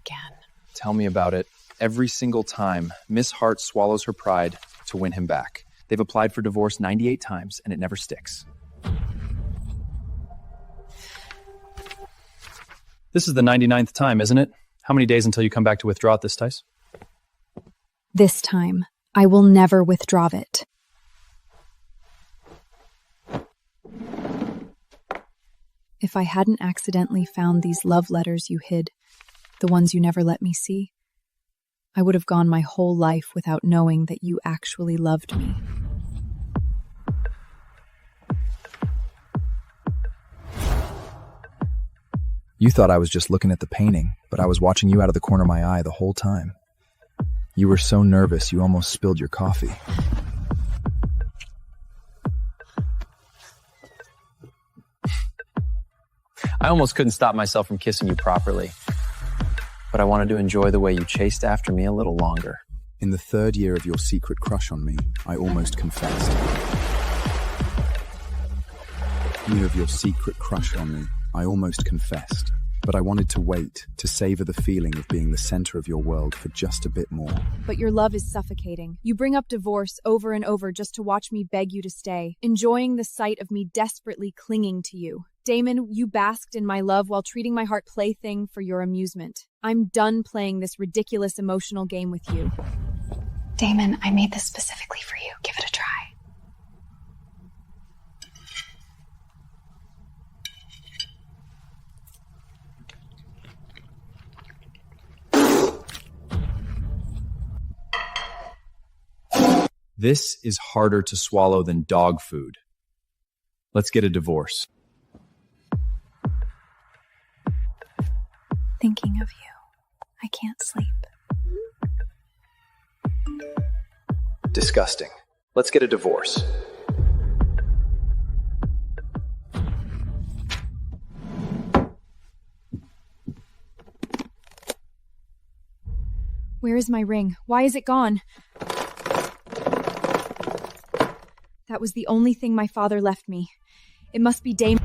again. Tell me about it. Every single time, Miss Hart swallows her pride to win him back. They've applied for divorce 98 times, and it never sticks. This is the 99th time, isn't it? How many days until you come back to withdraw it this time? This time, I will never withdraw it. If I hadn't accidentally found these love letters you hid, the ones you never let me see, I would have gone my whole life without knowing that you actually loved me. You thought I was just looking at the painting, but I was watching you out of the corner of my eye the whole time. You were so nervous you almost spilled your coffee. I almost couldn't stop myself from kissing you properly. But I wanted to enjoy the way you chased after me a little longer. In the 3rd year of your secret crush on me, I almost confessed. Year of your secret crush on me, I almost confessed. But I wanted to wait, to savor the feeling of being the center of your world for just a bit more. But your love is suffocating. You bring up divorce over and over just to watch me beg you to stay, enjoying the sight of me desperately clinging to you. Daemon, you basked in my love while treating my heart plaything for your amusement. I'm done playing this ridiculous emotional game with you. Daemon, I made this specifically for you. Give it a try. This is harder to swallow than dog food. Let's get a divorce. Thinking of you, I can't sleep. Disgusting. Let's get a divorce. Where is my ring? Why is it gone? That was the only thing my father left me. It must be Daemon.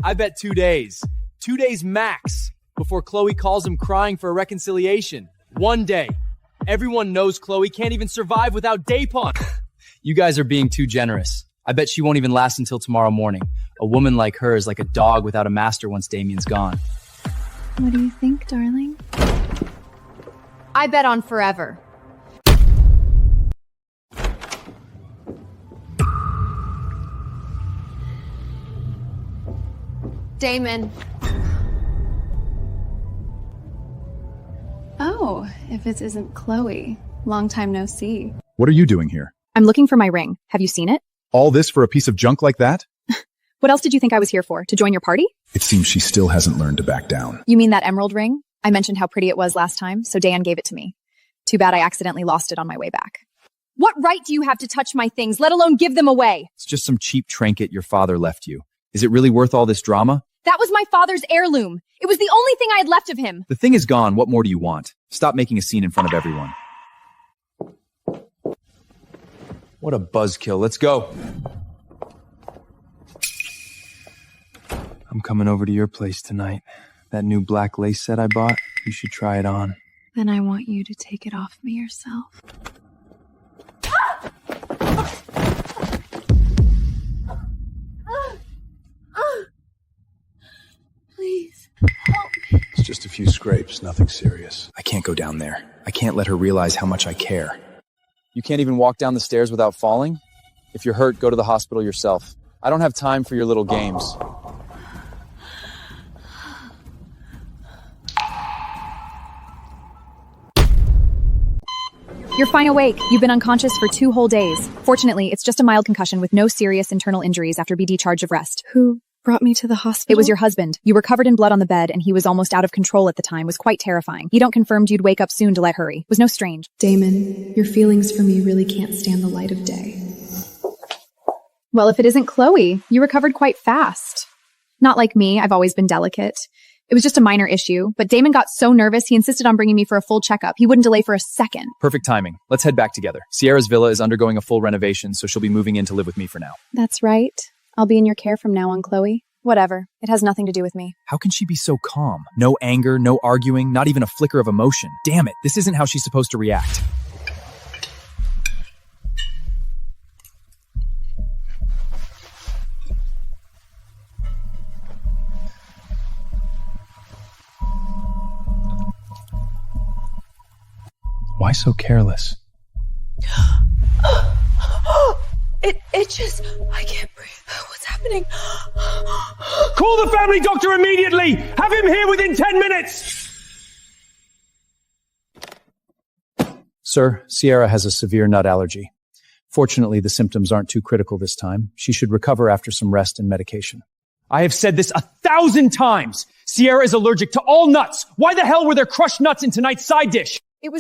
I bet 2 days. 2 days max before Chloe calls him crying for a reconciliation. 1 day. Everyone knows Chloe can't even survive without Daemon. You guys are being too generous. I bet she won't even last until tomorrow morning. A woman like her is like a dog without a master once Damien's gone. What do you think, darling? I bet on forever. Daemon. Oh, if it isn't Chloe. Long time no see. What are you doing here? I'm looking for my ring. Have you seen it? All this for a piece of junk like that? What else did you think I was here for? To join your party? It seems she still hasn't learned to back down. You mean that emerald ring? I mentioned how pretty it was last time, so Dan gave it to me. Too bad I accidentally lost it on my way back. What right do you have to touch my things, let alone give them away? It's just some cheap trinket your father left you. Is it really worth all this drama? That was my father's heirloom. It was the only thing I had left of him. The thing is gone. What more do you want? Stop making a scene in front of everyone. What a buzzkill. Let's go. I'm coming over to your place tonight. That new black lace set I bought, you should try it on. Then I want you to take it off me yourself. Please, help me. It's just a few scrapes, nothing serious. I can't go down there. I can't let her realize how much I care. You can't even walk down the stairs without falling? If you're hurt, go to the hospital yourself. I don't have time for your little games. You're fine awake. You've been unconscious for 2 whole days. Fortunately, it's just a mild concussion with no serious internal injuries after being discharged of rest. Who brought me to the hospital? It was your husband. You were covered in blood on the bed, and he was almost out of control at the time. It was quite terrifying. He don't confirmed you'd wake up soon to let hurry. It was no strange. Daemon, your feelings for me really can't stand the light of day. Well, if it isn't Chloe, you recovered quite fast. Not like me, I've always been delicate. It was just a minor issue, but Daemon got so nervous he insisted on bringing me for a full checkup. He wouldn't delay for a second. Perfect timing. Let's head back together. Sierra's villa is undergoing a full renovation, so she'll be moving in to live with me for now. That's right. I'll be in your care from now on, Chloe. Whatever. It has nothing to do with me. How can she be so calm? No anger, no arguing, not even a flicker of emotion. Damn it, this isn't how she's supposed to react. Why so careless? I can't breathe. What's happening? Call the family doctor immediately! Have him here within 10 minutes! Sir, Sierra has a severe nut allergy. Fortunately, the symptoms aren't too critical this time. She should recover after some rest and medication. I have said this 1,000 times! Sierra is allergic to all nuts! Why the hell were there crushed nuts in tonight's side dish? It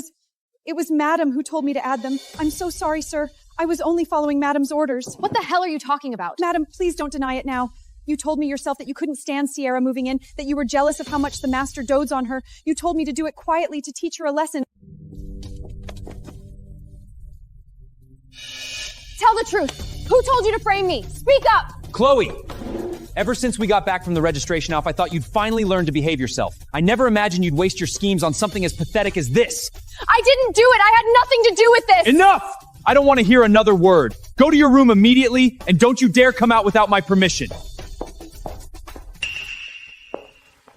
was Madam who told me to add them. I'm so sorry, sir. I was only following Madam's orders. What the hell are you talking about? Madam, please don't deny it now. You told me yourself that you couldn't stand Sierra moving in, that you were jealous of how much the master dotes on her. You told me to do it quietly to teach her a lesson. Tell the truth. Who told you to frame me? Speak up! Chloe! Ever since we got back from the registration off, I thought you'd finally learn to behave yourself. I never imagined you'd waste your schemes on something as pathetic as this. I didn't do it! I had nothing to do with this! Enough! I don't want to hear another word. Go to your room immediately, and don't you dare come out without my permission.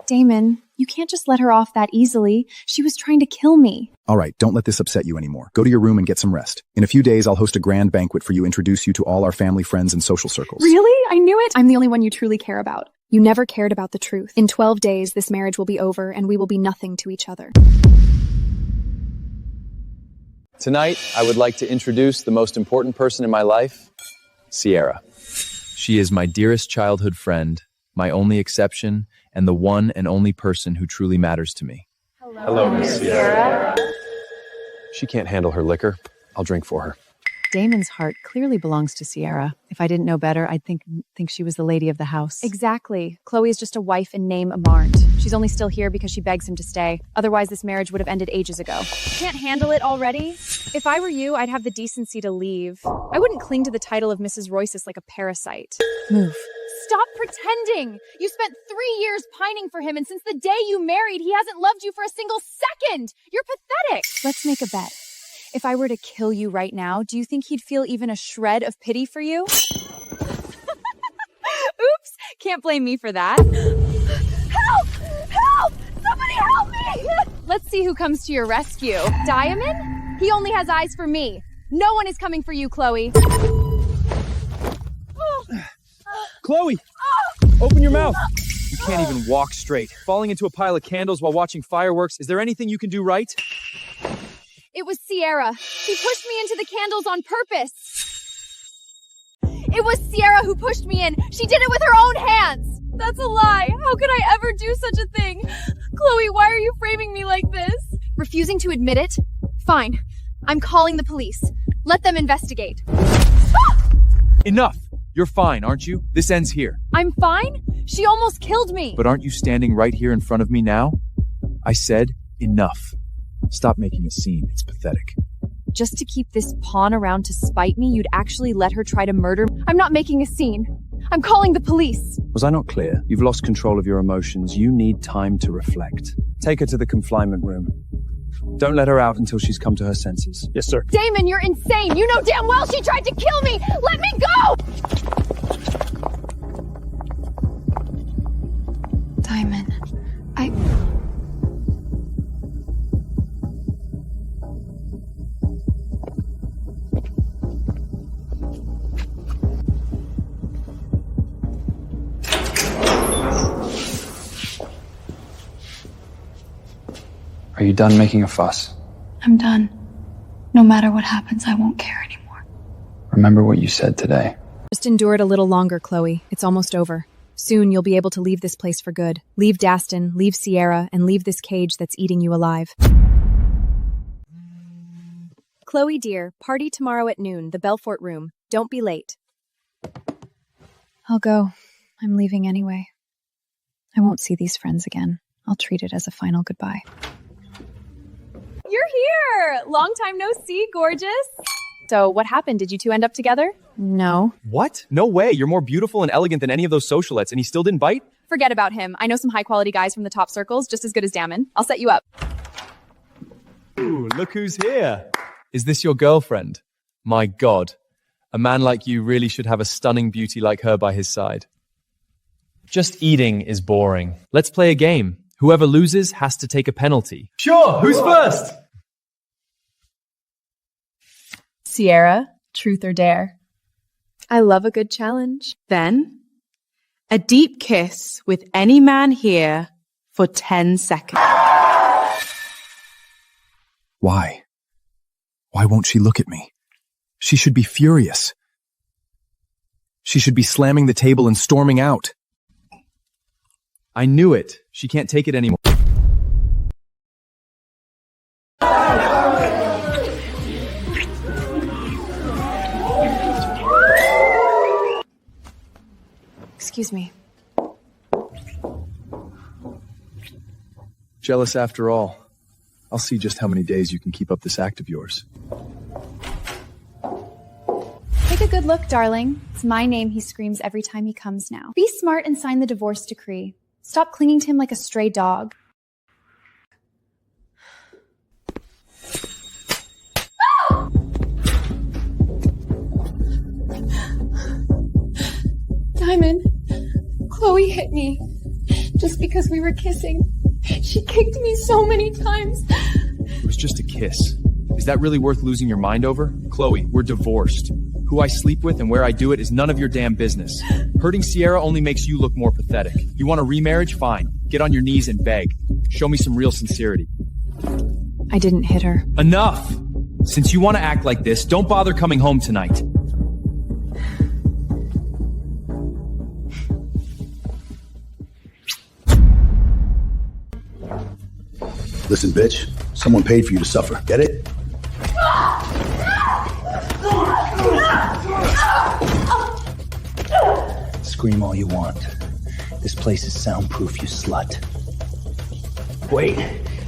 Damon, you can't just let her off that easily. She was trying to kill me. All right, don't let this upset you anymore. Go to your room and get some rest. In a few days, I'll host a grand banquet for you, introduce you to all our family, friends, and social circles. Really? I knew it. I'm the only one you truly care about. You never cared about the truth. In 12 days, this marriage will be over, and we will be nothing to each other. Tonight, I would like to introduce the most important person in my life, Sierra. She is my dearest childhood friend, my only exception, and the one and only person who truly matters to me. Hello, Miss Sierra. She can't handle her liquor. I'll drink for her. Damon's heart clearly belongs to Sierra. If I didn't know better, I'd think she was the lady of the house. Exactly. Chloe is just a wife in name aren't. She's only still here because she begs him to stay. Otherwise, this marriage would have ended ages ago. Can't handle it already? If I were you, I'd have the decency to leave. I wouldn't cling to the title of Mrs. Royces like a parasite. Move. Stop pretending! You spent 3 years pining for him, and since the day you married, he hasn't loved you for a single second! You're pathetic! Let's make a bet. If I were to kill you right now, do you think he'd feel even a shred of pity for you? Oops! Can't blame me for that. Help! Help! Somebody help me! Let's see who comes to your rescue. Daemon? He only has eyes for me. No one is coming for you, Chloe. Chloe! Open your mouth! You can't even walk straight. Falling into a pile of candles while watching fireworks. Is there anything you can do right? It was Sierra. She pushed me into the candles on purpose. It was Sierra who pushed me in. She did it with her own hands. That's a lie. How could I ever do such a thing? Chloe, why are you framing me like this? Refusing to admit it? Fine. I'm calling the police. Let them investigate. Enough! You're fine, aren't you? This ends here. I'm fine? She almost killed me. But aren't you standing right here in front of me now? I said, enough. Stop making a scene. It's pathetic. Just to keep this pawn around to spite me, you'd actually let her try to murder me? I'm not making a scene. I'm calling the police. Was I not clear? You've lost control of your emotions. You need time to reflect. Take her to the confinement room. Don't let her out until she's come to her senses. Yes, sir. Damon, you're insane. You know damn well she tried to kill me. Let me go! Daemon, Are you done making a fuss? I'm done. No matter what happens, I won't care anymore. Remember what you said today. Just endure it a little longer, Chloe. It's almost over. Soon you'll be able to leave this place for good. Leave Daston, leave Sierra, and leave this cage that's eating you alive. Chloe, dear, party tomorrow at noon, the Belfort room. Don't be late. I'll go. I'm leaving anyway. I won't see these friends again. I'll treat it as a final goodbye. You're here! Long time no see, gorgeous. So what happened? Did you two end up together? No. What? No way. You're more beautiful and elegant than any of those socialettes, and he still didn't bite? Forget about him. I know some high-quality guys from the top circles, just as good as Daemon. I'll set you up. Ooh, look who's here. Is this your girlfriend? My God. A man like you really should have a stunning beauty like her by his side. Just eating is boring. Let's play a game. Whoever loses has to take a penalty. Sure, who's first? Sierra, truth or dare? I love a good challenge. Then, a deep kiss with any man here for 10 seconds. Why? Why won't she look at me? She should be furious. She should be slamming the table and storming out. I knew it. She can't take it anymore. Excuse me. Jealous after all. I'll see just how many days you can keep up this act of yours. Take a good look, darling. It's my name he screams every time he comes now. Be smart and sign the divorce decree. Stop clinging to him like a stray dog. Diamond, Chloe hit me just because we were kissing. She kicked me so many times. It was just a kiss. Is that really worth losing your mind over? Chloe, we're divorced. Who I sleep with and where I do it is none of your damn business. Hurting Sierra only makes you look more pathetic. You want a remarriage? Fine. Get on your knees and beg. Show me some real sincerity. I didn't hit her. Enough! Since you want to act like this, don't bother coming home tonight. Listen, bitch. Someone paid for you to suffer. Get it? Scream all you want. This place is soundproof, you slut. Wait,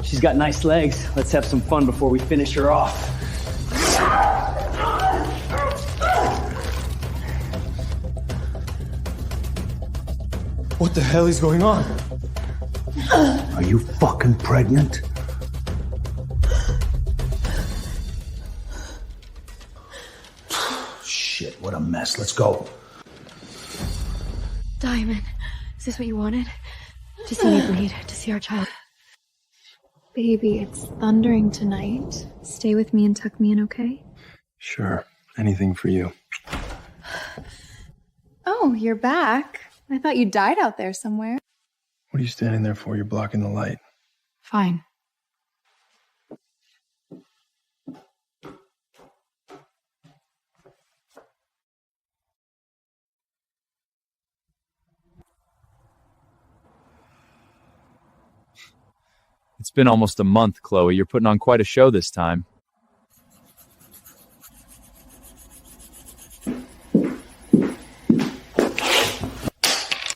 she's got nice legs. Let's have some fun before we finish her off. What the hell is going on? Are you fucking pregnant? Shit, what a mess. Let's go. Diamond, is this what you wanted? To see me bleed, to see our child. Baby, it's thundering tonight. Stay with me and tuck me in, okay? Sure. Anything for you. Oh, you're back. I thought you died out there somewhere. What are you standing there for? You're blocking the light. Fine. It's been almost a month, Chloe. You're putting on quite a show this time.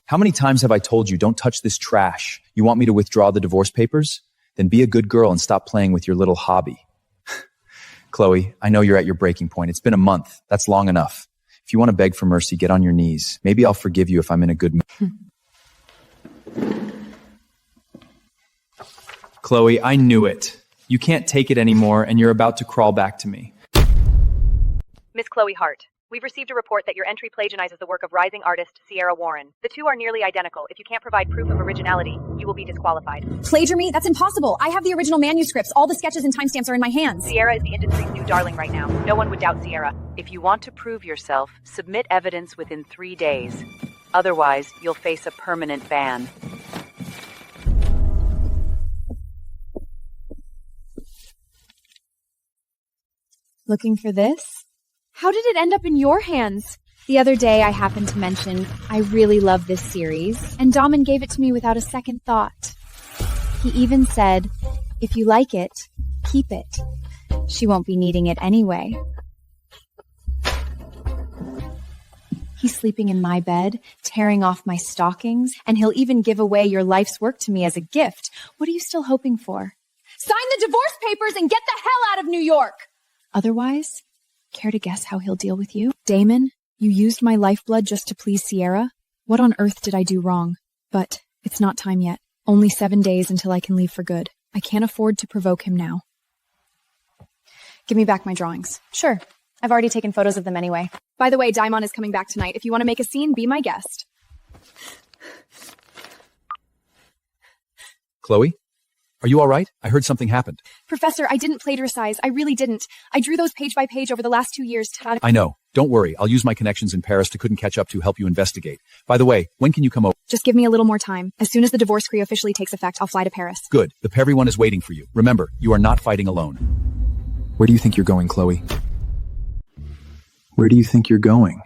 How many times have I told you, don't touch this trash? You want me to withdraw the divorce papers? Then be a good girl and stop playing with your little hobby. Chloe, I know you're at your breaking point. It's been a month. That's long enough. If you want to beg for mercy, get on your knees. Maybe I'll forgive you if I'm in a good mood. Chloe, I knew it. You can't take it anymore, and you're about to crawl back to me. Miss Chloe Hart, we've received a report that your entry plagiarizes the work of rising artist Sierra Warren. The two are nearly identical. If you can't provide proof of originality, you will be disqualified. Plagiar me? That's impossible. I have the original manuscripts. All the sketches and timestamps are in my hands. Sierra is the industry's new darling right now. No one would doubt Sierra. If you want to prove yourself, submit evidence within 3 days. Otherwise, you'll face a permanent ban. Looking for this? How did it end up in your hands? The other day I happened to mention I really love this series, and Daemon gave it to me without a second thought. He even said, if you like it, keep it. She won't be needing it anyway. He's sleeping in my bed, tearing off my stockings, and he'll even give away your life's work to me as a gift. What are you still hoping for? Sign the divorce papers and get the hell out of New York! Otherwise, Care to guess how he'll deal with you? Daemon, you used my lifeblood just to please Sierra? What on earth did I do wrong? But it's not time yet. Only 7 days until I can leave for good. I can't afford to provoke him now. Give me back my drawings. Sure. I've already taken photos of them anyway. By the way, Daemon is coming back tonight. If you want to make a scene, be my guest. Chloe? Are you all right? I heard something happened. Professor, I didn't plagiarize. I really didn't. I drew those page by page over the last 2 years. I know. Don't worry. I'll use my connections in Paris to couldn't catch up to help you investigate. By the way, when can you come over? Just give me a little more time. As soon as the divorce decree officially takes effect, I'll fly to Paris. Good. Everyone is waiting for you. Remember, you are not fighting alone. Where do you think you're going, Chloe? Where do you think you're going?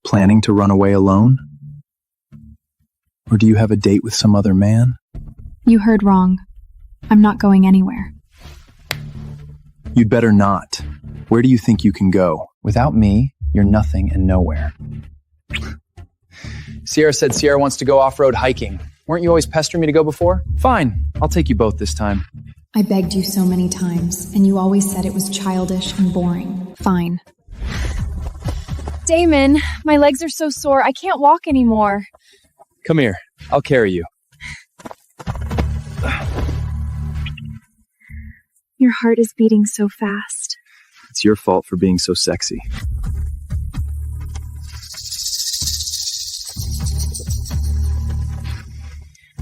Planning to run away alone? Or do you have a date with some other man? You heard wrong. I'm not going anywhere. You'd better not. Where do you think you can go? Without me, you're nothing and nowhere. Sierra said Sierra wants to go off-road hiking. Weren't you always pestering me to go before? Fine. I'll take you both this time. I begged you so many times, and you always said it was childish and boring. Fine. Daemon, my legs are so sore, I can't walk anymore. Come here. I'll carry you. Your heart is beating so fast. It's your fault for being so sexy.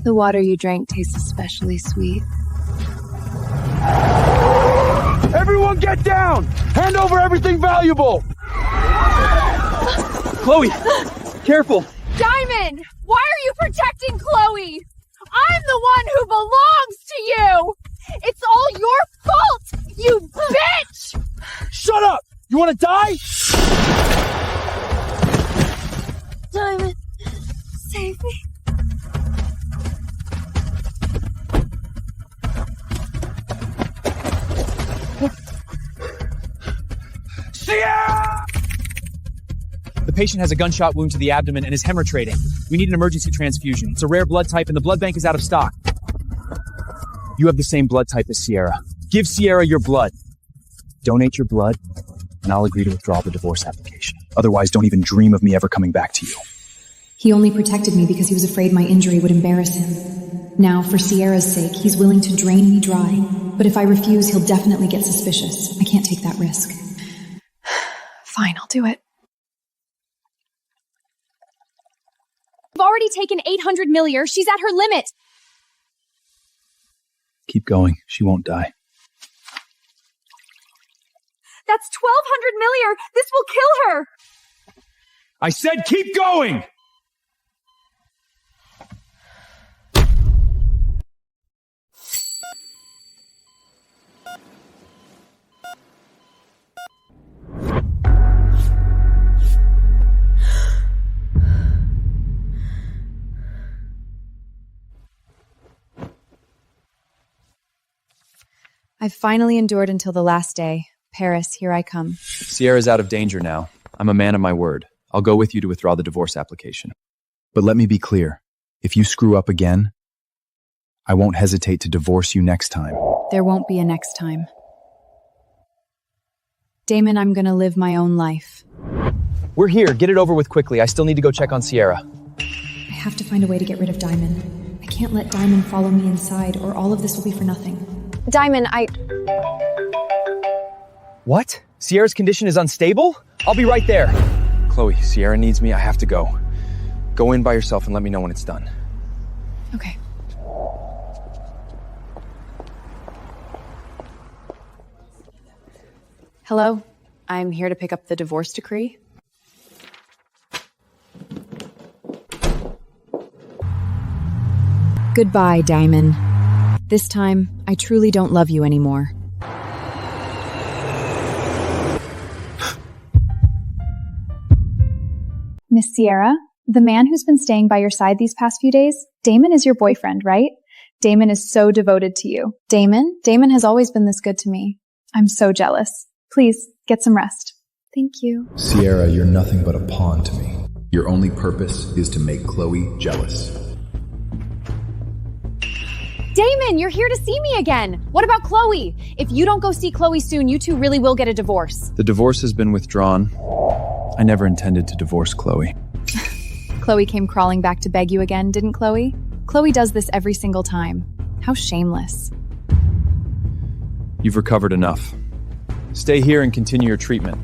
The water you drank tastes especially sweet. Everyone get down! Hand over everything valuable! Chloe, careful! Daemon! Why are you protecting Chloe? I'm the one who belongs to you! It's all your fault, you bitch! Shut up! You want to die? Daemon, save me. Sierra! The patient has a gunshot wound to the abdomen and is hemorrhaging. We need an emergency transfusion. It's a rare blood type and the blood bank is out of stock. You have the same blood type as Sierra. Give Sierra your blood. Donate your blood, and I'll agree to withdraw the divorce application. Otherwise, don't even dream of me ever coming back to you. He only protected me because he was afraid my injury would embarrass him. Now, for Sierra's sake, he's willing to drain me dry. But if I refuse, he'll definitely get suspicious. I can't take that risk. Fine, I'll do it. I've already taken 800 millir. She's at her limit. Keep going. She won't die. That's 1,200 millir. This will kill her. I said keep going! I've finally endured until the last day. Paris, here I come. Sierra's out of danger now. I'm a man of my word. I'll go with you to withdraw the divorce application. But let me be clear. If you screw up again, I won't hesitate to divorce you next time. There won't be a next time. Daemon, I'm gonna live my own life. We're here. Get it over with quickly. I still need to go check on Sierra. I have to find a way to get rid of Daemon. I can't let Daemon follow me inside, or all of this will be for nothing. Daemon, What? Sierra's condition is unstable? I'll be right there. Chloe, Sierra needs me. I have to go. Go in by yourself and let me know when it's done. Okay. Hello, I'm here to pick up the divorce decree. Goodbye, Daemon. This time, I truly don't love you anymore. Miss Sierra, the man who's been staying by your side these past few days, Daemon is your boyfriend, right? Daemon is so devoted to you. Daemon has always been this good to me. I'm so jealous. Please, get some rest. Thank you. Sierra, you're nothing but a pawn to me. Your only purpose is to make Chloe jealous. Daemon, you're here to see me again. What about Chloe? If you don't go see Chloe soon, you two really will get a divorce. The divorce has been withdrawn. I never intended to divorce Chloe. Chloe came crawling back to beg you again, didn't Chloe? Chloe does this every single time. How shameless. You've recovered enough. Stay here and continue your treatment.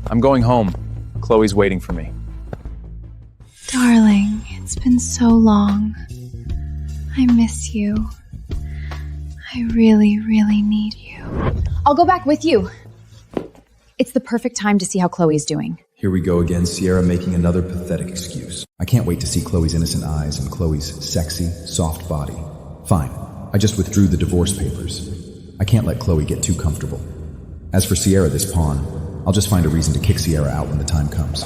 I'm going home. Chloe's waiting for me. Darling, it's been so long. I miss you. I really, really need you. I'll go back with you. It's the perfect time to see how Chloe's doing. Here we go again, Sierra making another pathetic excuse. I can't wait to see Chloe's innocent eyes and Chloe's sexy, soft body. Fine, I just withdrew the divorce papers. I can't let Chloe get too comfortable. As for Sierra, this pawn, I'll just find a reason to kick Sierra out when the time comes.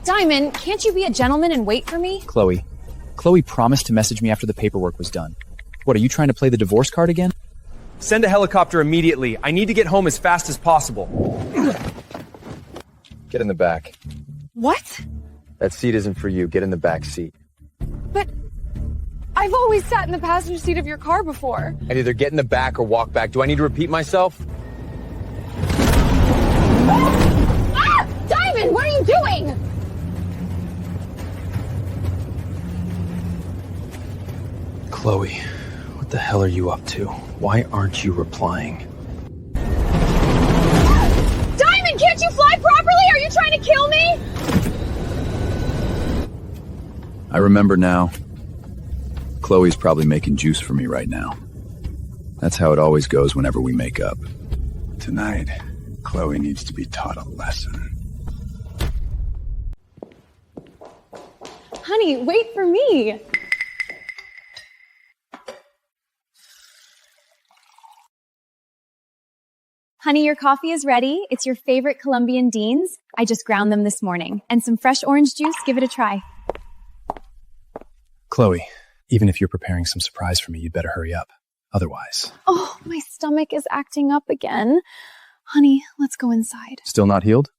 Daemon, can't you be a gentleman and wait for me? Chloe promised to message me after the paperwork was done. What, are you trying to play the divorce card again? Send a helicopter immediately. I need to get home as fast as possible. Get in the back. What? That seat isn't for you. Get in the back seat. But I've always sat in the passenger seat of your car before. I'd either get in the back or walk back. Do I need to repeat myself? Ah! Daemon, what are you doing? Chloe, what the hell are you up to? Why aren't you replying? Daemon, can't you fly properly? Are you trying to kill me? I remember now. Chloe's probably making juice for me right now. That's how it always goes whenever we make up. Tonight, Chloe needs to be taught a lesson. Honey, wait for me. Honey, your coffee is ready. It's your favorite Colombian beans. I just ground them this morning. And some fresh orange juice. Give it a try. Chloe, even if you're preparing some surprise for me, you'd better hurry up. Otherwise... Oh, my stomach is acting up again. Honey, let's go inside. Still not healed?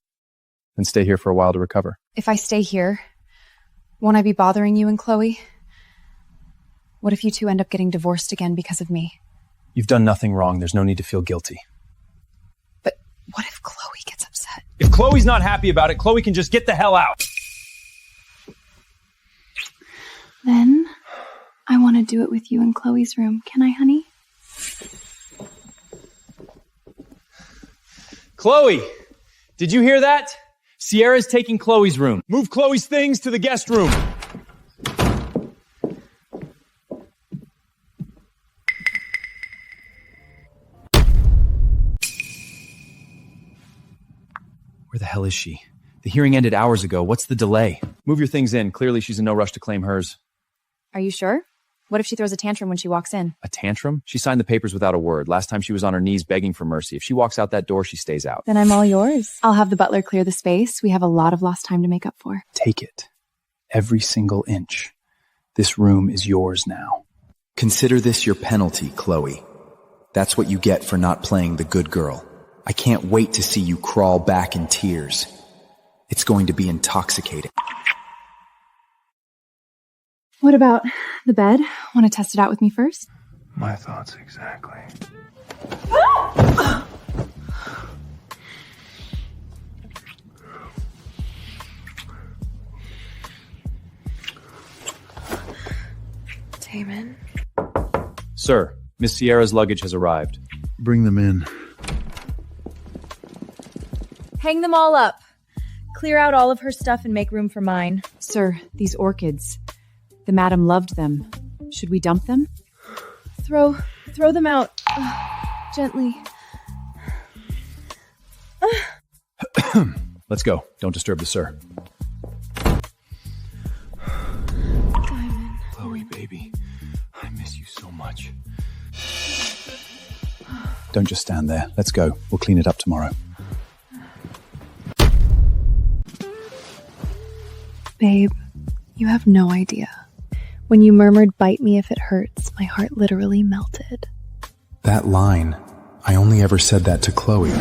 Then stay here for a while to recover. If I stay here, won't I be bothering you and Chloe? What if you two end up getting divorced again because of me? You've done nothing wrong. There's no need to feel guilty. But what if Chloe gets upset? If Chloe's not happy about it, Chloe can just get the hell out. Then I want to do it with you in Chloe's room. Can I, honey? Chloe, did you hear that? Sierra's taking Chloe's room. Move Chloe's things to the guest room. Where the hell is she? The hearing ended hours ago. What's the delay? Move your things in. Clearly she's in no rush to claim hers. Are you sure? What if she throws a tantrum when she walks in? A tantrum? She signed the papers without a word. Last time she was on her knees begging for mercy. If she walks out that door, she stays out. Then I'm all yours. I'll have the butler clear the space. We have a lot of lost time to make up for. Take it. Every single inch. This room is yours now. Consider this your penalty, Chloe. That's what you get for not playing the good girl. I can't wait to see you crawl back in tears. It's going to be intoxicating. What about the bed? Want to test it out with me first? My thoughts exactly. Daemon. Sir, Miss Sierra's luggage has arrived. Bring them in. Hang them all up. Clear out all of her stuff and make room for mine. Sir, these orchids. The madam loved them. Should we dump them? Throw them out. Gently. Let's go. Don't disturb the sir. Daemon. Chloe, baby. I miss you so much. Don't just stand there. Let's go. We'll clean it up tomorrow. Babe, you have no idea. When you murmured, "Bite me if it hurts," my heart literally melted. That line, I only ever said that to Chloe.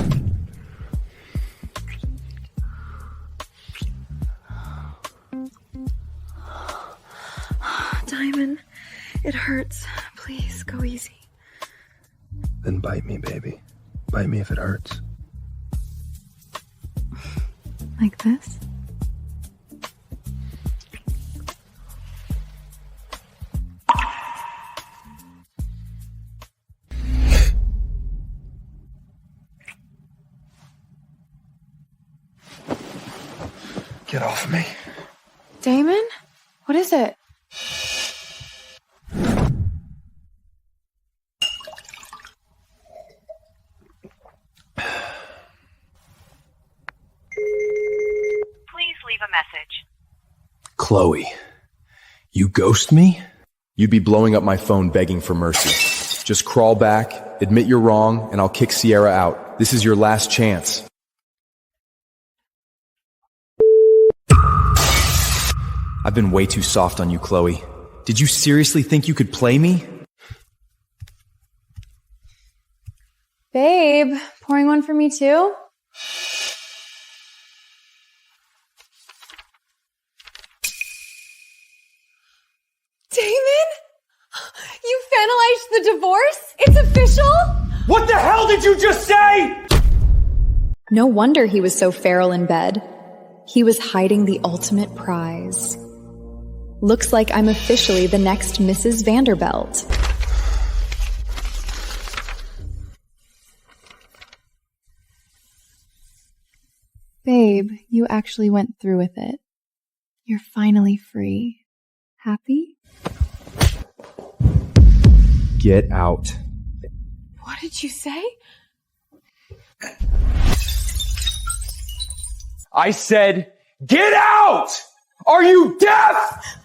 It hurts. Please, go easy. Then bite me, baby. Bite me if it hurts. Like this? Get off of me. Daemon? What is it? Please leave a message. Chloe, you ghost me? You'd be blowing up my phone begging for mercy. Just crawl back, admit you're wrong, and I'll kick Sierra out. This is your last chance. I've been way too soft on you, Chloe. Did you seriously think you could play me? Babe, pouring one for me too? Damon? You finalized the divorce? It's official? What the hell did you just say? No wonder he was so feral in bed. He was hiding the ultimate prize. Looks like I'm officially the next Mrs. Vanderbilt. Babe, you actually went through with it. You're finally free. Happy? Get out. What did you say? I said, get out! Are you deaf?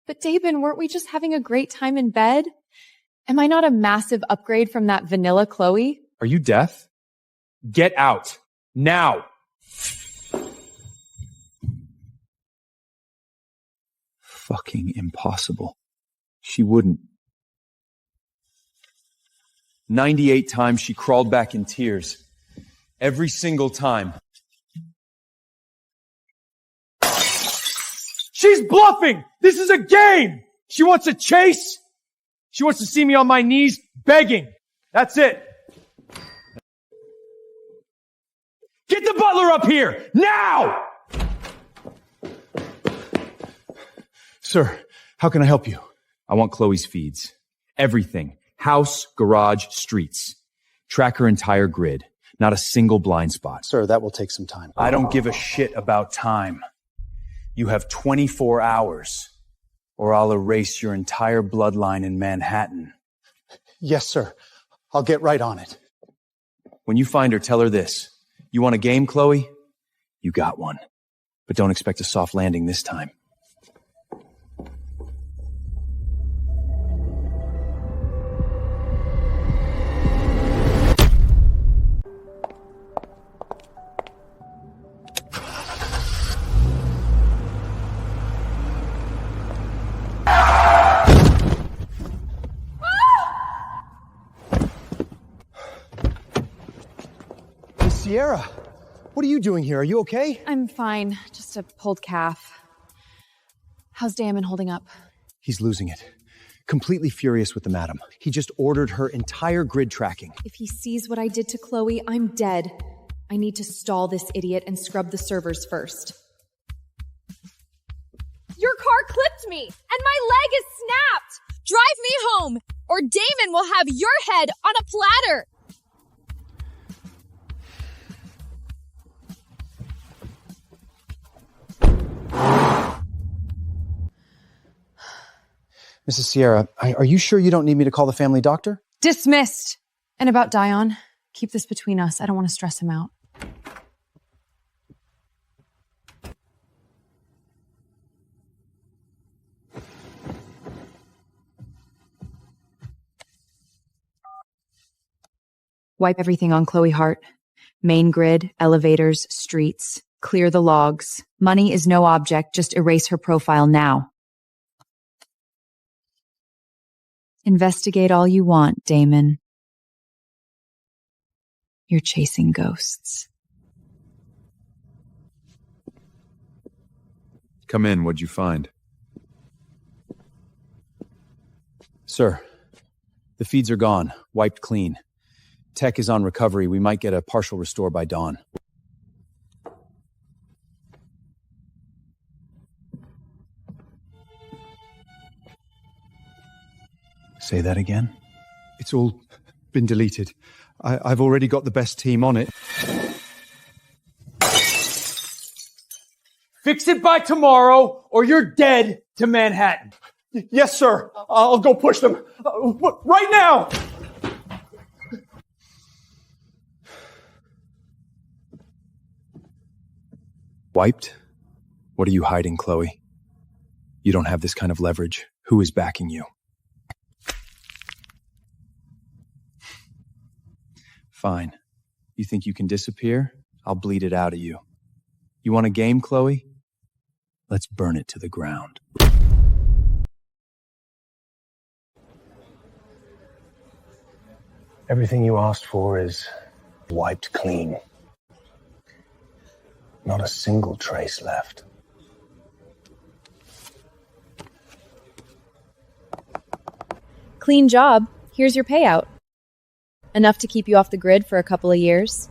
But Daemon, weren't we just having a great time in bed? Am I not a massive upgrade from that vanilla Chloe? Are you deaf? Get out. Now. Fucking impossible. She wouldn't. 98 times she crawled back in tears. Every single time. She's bluffing! This is a game! She wants a chase! She wants to see me on my knees begging. That's it. Get the butler up here! Now! Sir, how can I help you? I want Chloe's feeds. Everything. House, garage, streets. Track her entire grid. Not a single blind spot. Sir, that will take some time. I don't give a shit about time. You have 24 hours, or I'll erase your entire bloodline in Manhattan. Yes, sir. I'll get right on it. When you find her, tell her this. You want a game, Chloe? You got one. But don't expect a soft landing this time. Sierra, what are you doing here? Are you okay? I'm fine. Just a pulled calf. How's Daemon holding up? He's losing it. Completely furious with the madam. He just ordered her entire grid tracking. If he sees what I did to Chloe, I'm dead. I need to stall this idiot and scrub the servers first. Your car clipped me, and my leg is snapped! Drive me home, or Daemon will have your head on a platter! Mrs. Sierra, are you sure you don't need me to call the family doctor? Dismissed! And about Daemon, keep this between us. I don't want to stress him out. Wipe everything on Chloe Hart. Main grid, elevators, streets. Clear the logs. Money is no object. Just erase her profile now. Investigate all you want, Daemon. You're chasing ghosts. Come in, what'd you find? Sir, the feeds are gone, wiped clean. Tech is on recovery. We might get a partial restore by dawn. Say that again? It's all been deleted. I've already got the best team on it. Fix it by tomorrow, or you're dead to Manhattan. Yes, sir. I'll go push them. Right now! Wiped? What are you hiding, Chloe? You don't have this kind of leverage. Who is backing you? Fine. You think you can disappear? I'll bleed it out of you. You want a game, Chloe? Let's burn it to the ground. Everything you asked for is wiped clean. Not a single trace left. Clean job. Here's your payout. Enough to keep you off the grid for a couple of years.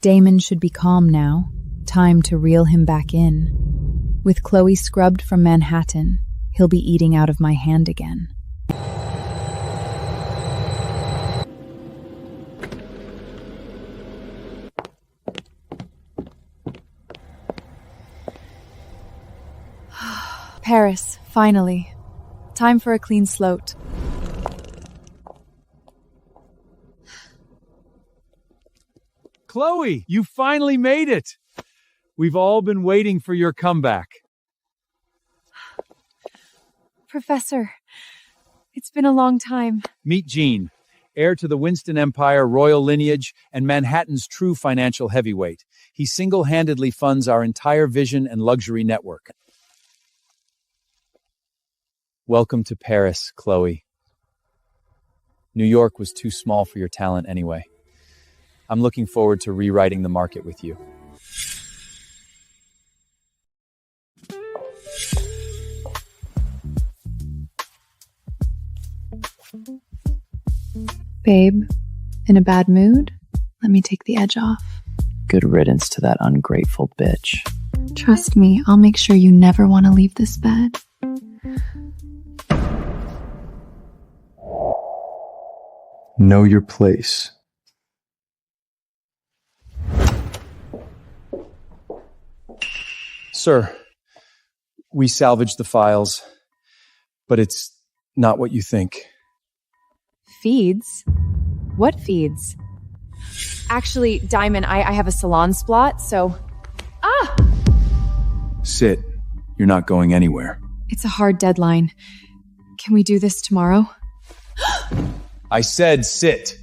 Daemon should be calm now. Time to reel him back in. With Chloe scrubbed from Manhattan, he'll be eating out of my hand again. Paris, finally. Time for a clean slate. Chloe, you finally made it. We've all been waiting for your comeback. Professor, it's been a long time. Meet Gene, heir to the Winston Empire royal lineage and Manhattan's true financial heavyweight. He single-handedly funds our entire vision and luxury network. Welcome to Paris, Chloe. New York was too small for your talent anyway. I'm looking forward to rewriting the market with you. Babe, in a bad mood? Let me take the edge off. Good riddance to that ungrateful bitch. Trust me, I'll make sure you never want to leave this bed. Know your place. Sir, we salvaged the files, but it's not what you think. Feeds? What feeds? Actually, Daemon, I have a salon splot, so... Ah! Sit. You're not going anywhere. It's a hard deadline. Can we do this tomorrow? I said sit.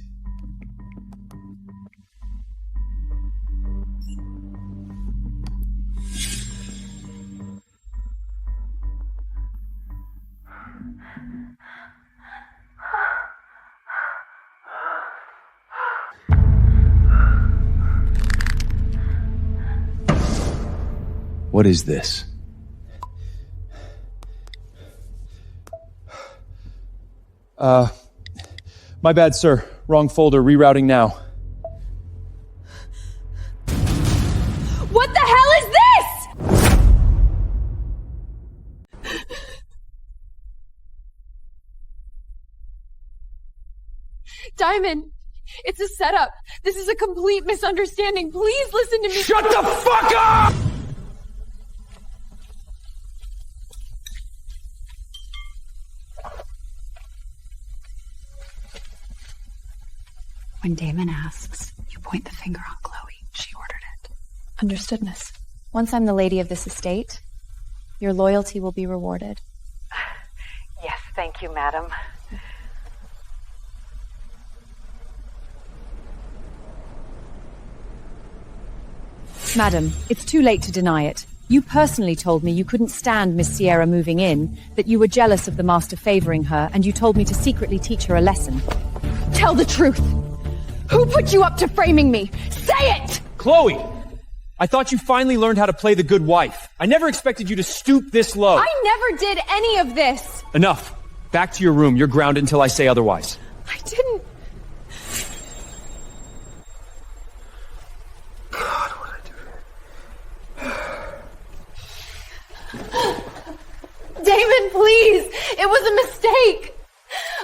What is this? My bad, sir. Wrong folder. Rerouting now. What the hell is this? Daemon, it's a setup. This is a complete misunderstanding. Please listen to me. Shut the fuck up! When Daemon asks, you point the finger on Chloe. She ordered it. Understood, miss. Once I'm the lady of this estate, your loyalty will be rewarded. Yes, thank you, madam. Madam, it's too late to deny it. You personally told me you couldn't stand Miss Sierra moving in, that you were jealous of the master favoring her, and you told me to secretly teach her a lesson. Tell the truth. Who put you up to framing me? Say it! Chloe! I thought you finally learned how to play the good wife. I never expected you to stoop this low. I never did any of this. Enough. Back to your room. You're grounded until I say otherwise. I didn't... God, what did I do? Damon, please! It was a mistake!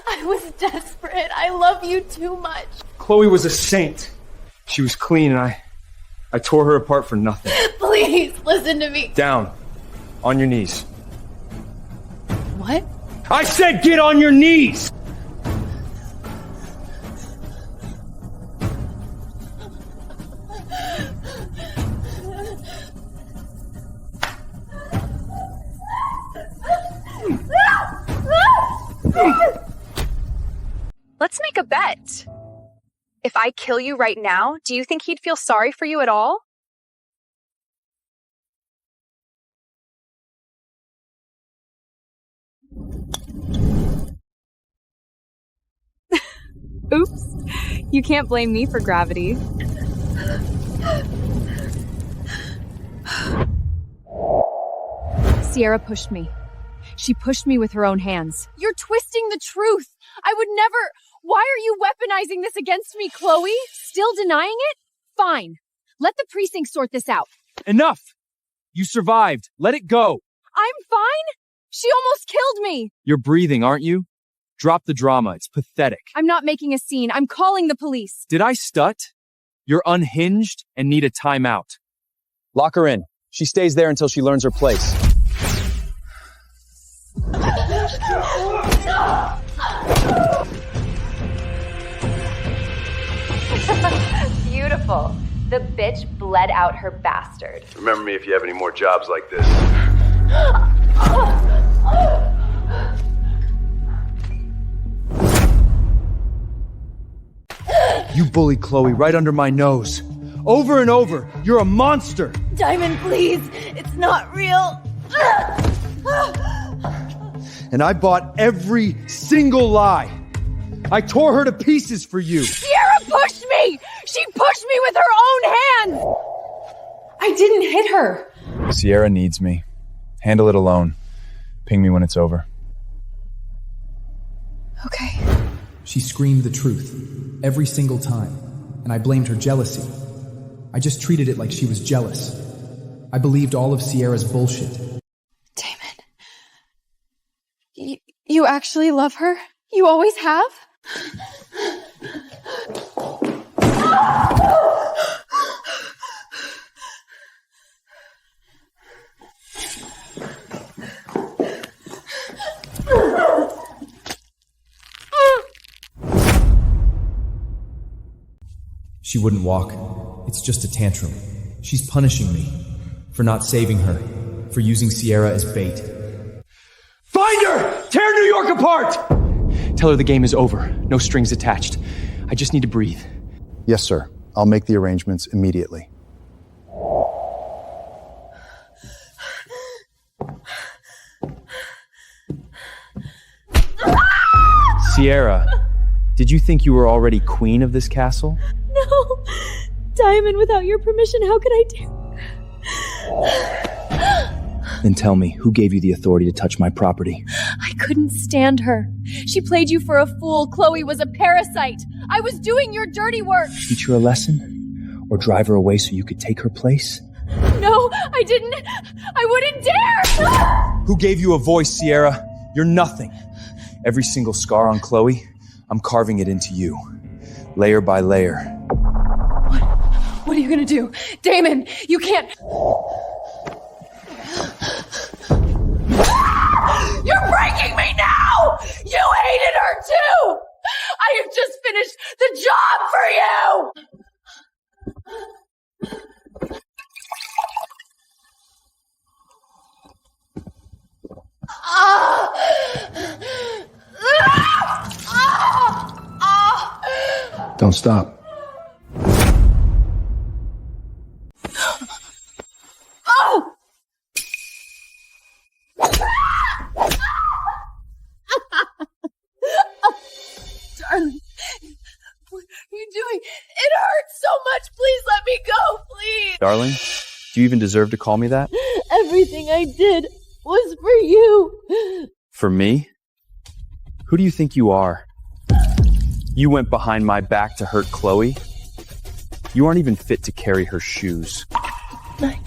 I was desperate. I love you too much. Chloe was a saint. She was clean, and I tore her apart for nothing. Please, listen to me. Down. On your knees. What? I said get on your knees! Let's make a bet. If I kill you right now, do you think he'd feel sorry for you at all? Oops. You can't blame me for gravity. Sierra pushed me. She pushed me with her own hands. You're twisting the truth. I would never... Why are you weaponizing this against me, Chloe? Still denying it? Fine. Let the precinct sort this out. Enough! You survived. Let it go. I'm fine? She almost killed me. You're breathing, aren't you? Drop the drama. It's pathetic. I'm not making a scene. I'm calling the police. Did I stut? You're unhinged and need a timeout. Lock her in. She stays there until she learns her place. Beautiful. The bitch bled out her bastard. Remember me if you have any more jobs like this. You bullied Chloe right under my nose. Over and over. You're a monster. Diamond, please. It's not real. And I bought every single lie. I tore her to pieces for you. Sierra pushed me! She pushed me with her own hands! I didn't hit her. Sierra needs me. Handle it alone. Ping me when it's over. Okay. She screamed the truth, every single time, and I blamed her jealousy. I just treated it like she was jealous. I believed all of Sierra's bullshit. Damon. You actually love her? You always have? She wouldn't walk. It's just a tantrum. She's punishing me for not saving her, for using Sierra as bait. Find her! Tear New York apart! Tell her the game is over. No strings attached. I just need to breathe. Yes, sir. I'll make the arrangements immediately. Sierra, did you think you were already queen of this castle? No! Diamond, without your permission, how could I do... Then tell me, who gave you the authority to touch my property? I couldn't stand her. She played you for a fool. Chloe was a parasite. I was doing your dirty work. Teach her a lesson? Or drive her away so you could take her place? No, I didn't. I wouldn't dare! Who gave you a voice, Sierra? You're nothing. Every single scar on Chloe, I'm carving it into you. Layer by layer. What are you gonna do? Damon, you can't... You're breaking me now! You hated her too! I have just finished the job for you! Don't stop. Oh! What are you doing? It hurts so much. Please let me go, please. Darling, do you even deserve to call me that? Everything I did was for you. For me? Who do you think you are? You went behind my back to hurt Chloe? You aren't even fit to carry her shoes. 99.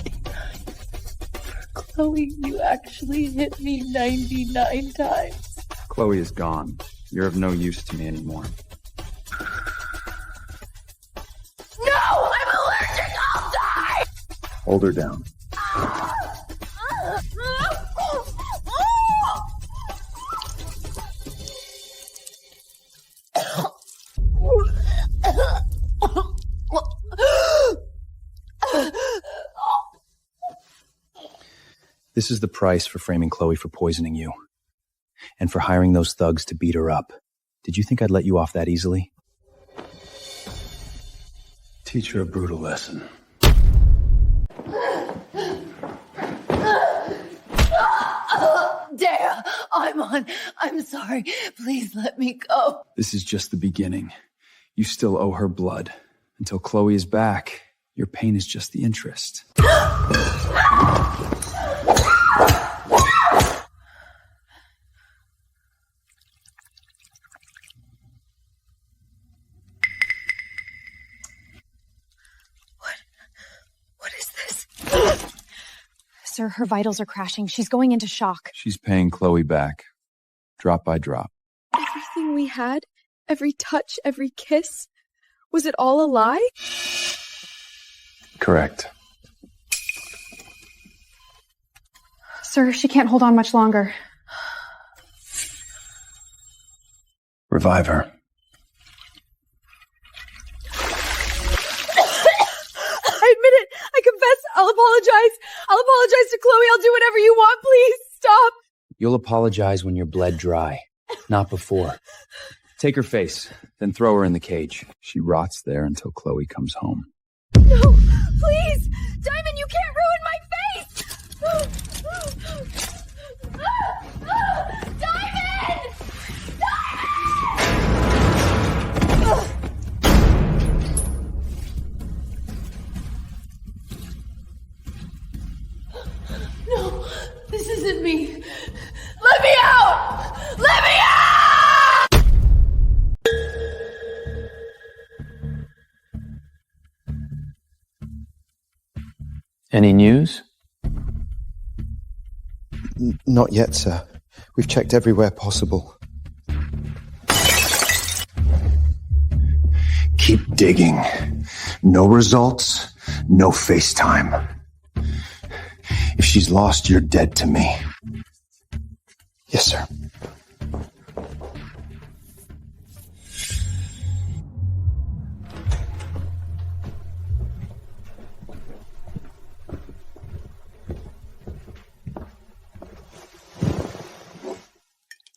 For Chloe, you actually hit me 99 times. Chloe is gone. You're of no use to me anymore. No! I'm allergic! I'll die! Hold her down. This is the price for framing Chloe for poisoning you. And for hiring those thugs to beat her up. Did you think I'd let you off that easily? Teach her a brutal lesson. Dare, I'm sorry. Please let me go. This is just the beginning. You still owe her blood. Until Chloe is back, your pain is just the interest. What is this? Sir, her vitals are crashing. She's going into shock. She's paying Chloe back, drop by drop. Everything we had, every touch, every kiss, was it all a lie? Correct. Sir, she can't hold on much longer. Revive her. I admit it. I confess. I'll apologize. I'll apologize to Chloe. I'll do whatever you want. Please stop. You'll apologize when you're bled dry, not before. Take her face, then throw her in the cage. She rots there until Chloe comes home. No, please. Diamond, you can't ruin my face. Diamond! Diamond! No, this isn't me. Let me out! Let me out! Any news? Not yet, sir. We've checked everywhere possible. Keep digging. No results, no FaceTime. If she's lost, you're dead to me. Yes, sir.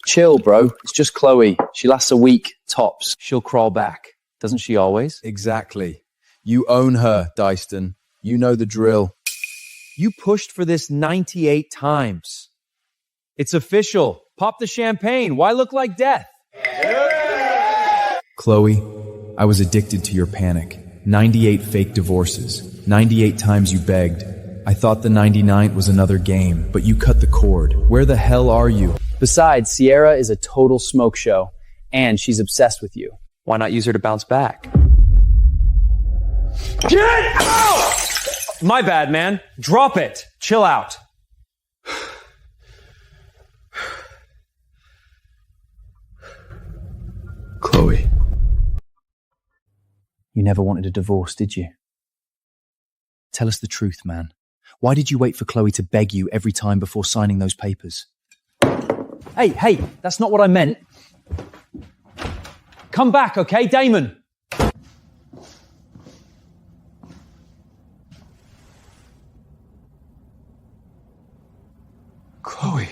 Chill, bro. It's just Chloe. She lasts a week, tops. She'll crawl back. Doesn't she always? Exactly. You own her, Dyston. You know the drill. You pushed for this 98 times. It's official. Pop the champagne. Why look like death? Chloe, I was addicted to your panic. 98 fake divorces. 98 times you begged. I thought the 99th was another game, but you cut the cord. Where the hell are you? Besides, Sierra is a total smoke show, and she's obsessed with you. Why not use her to bounce back? Get out! My bad, man. Drop it. Chill out. Chloe. You never wanted a divorce, did you? Tell us the truth, man. Why did you wait for Chloe to beg you every time before signing those papers? Hey, that's not what I meant. Come back, okay, Daemon? Chloe.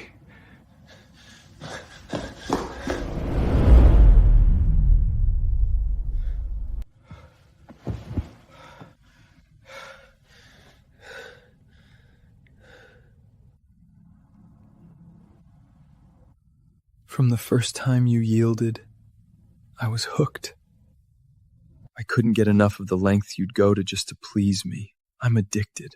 From the first time you yielded, I was hooked. I couldn't get enough of the length you'd go to just to please me. I'm addicted.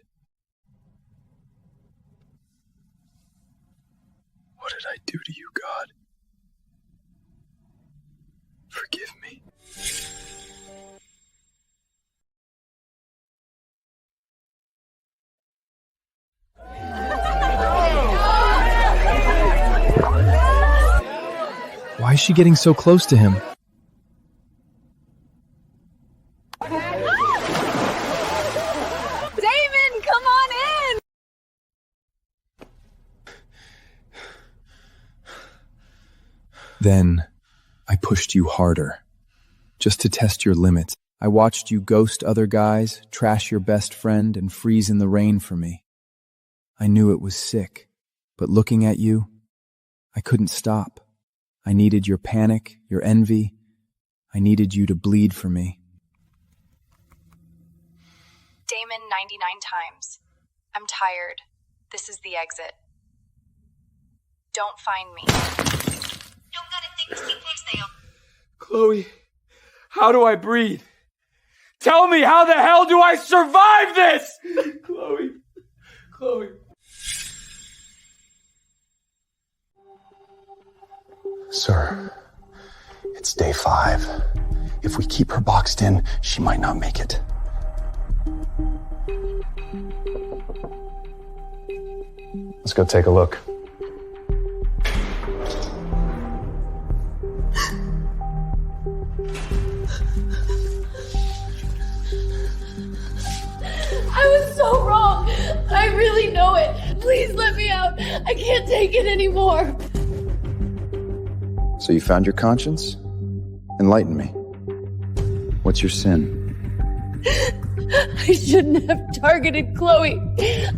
What did I do to you, God? Forgive me. Why is she getting so close to him? Daemon, come on in! Then I pushed you harder, just to test your limits. I watched you ghost other guys, trash your best friend, and freeze in the rain for me. I knew it was sick, but looking at you, I couldn't stop. I needed your panic, your envy. I needed you to bleed for me. Daemon 99 times. I'm tired. This is the exit. Don't find me. Chloe, how do I breathe? Tell me, how the hell do I survive this? Chloe. Sir, it's day 5. If we keep her boxed in, she might not make it. Let's go take a look. I was so wrong. I really know it. Please let me out. I can't take it anymore. So you found your conscience? Enlighten me. What's your sin? I shouldn't have targeted Chloe.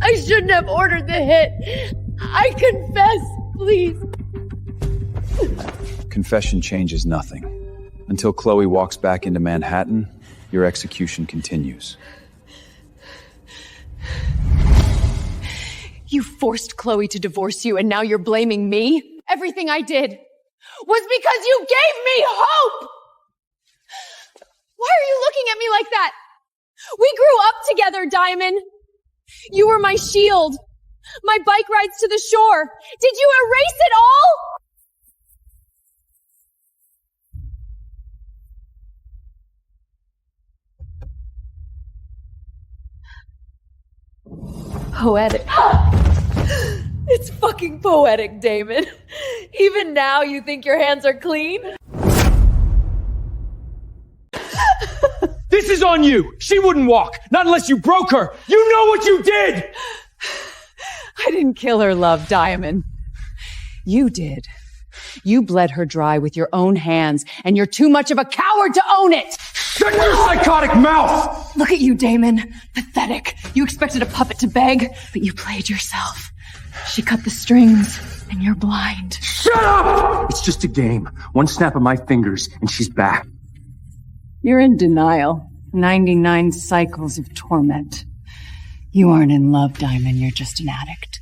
I shouldn't have ordered the hit. I confess, please. Confession changes nothing. Until Chloe walks back into Manhattan, your execution continues. You forced Chloe to divorce you, and now you're blaming me? Everything I did was because you gave me hope! Why are you looking at me like that? We grew up together, Daemon. You were my shield, my bike rides to the shore. Did you erase it all? Poetic. It's fucking poetic, Daemon. Even now you think your hands are clean? This is on you! She wouldn't walk! Not unless you broke her! You know what you did! I didn't kill her, love, Daemon. You did. You bled her dry with your own hands, and you're too much of a coward to own it! Shut your psychotic mouth! Look at you, Daemon. Pathetic. You expected a puppet to beg, but you played yourself. She cut the strings, and you're blind. Shut up! It's just a game. One snap of my fingers, and she's back. You're in denial. 99 cycles of torment. You aren't in love, Daemon. You're just an addict.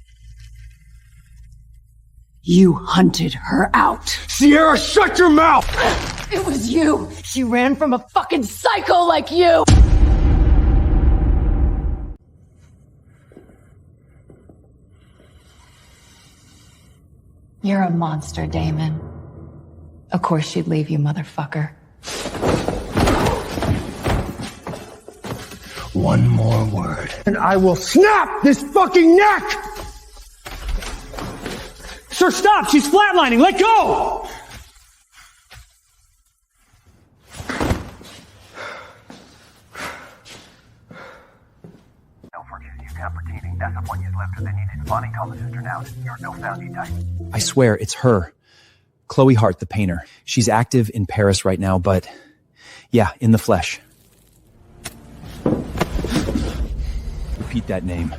You hunted her out. Sierra, shut your mouth! It was you! She ran from a fucking psycho like you! You're a monster, Daemon. Of course she'd leave you, motherfucker. One more word, and I will snap this fucking neck! Sir, stop! She's flatlining! Let go! No forgive you complicating. That's the point you left her. They needed funny. Call the sister now. You're no foundy type. I swear, it's her. Chloe Hart, the painter. She's active in Paris right now, but yeah, in the flesh. Repeat that name.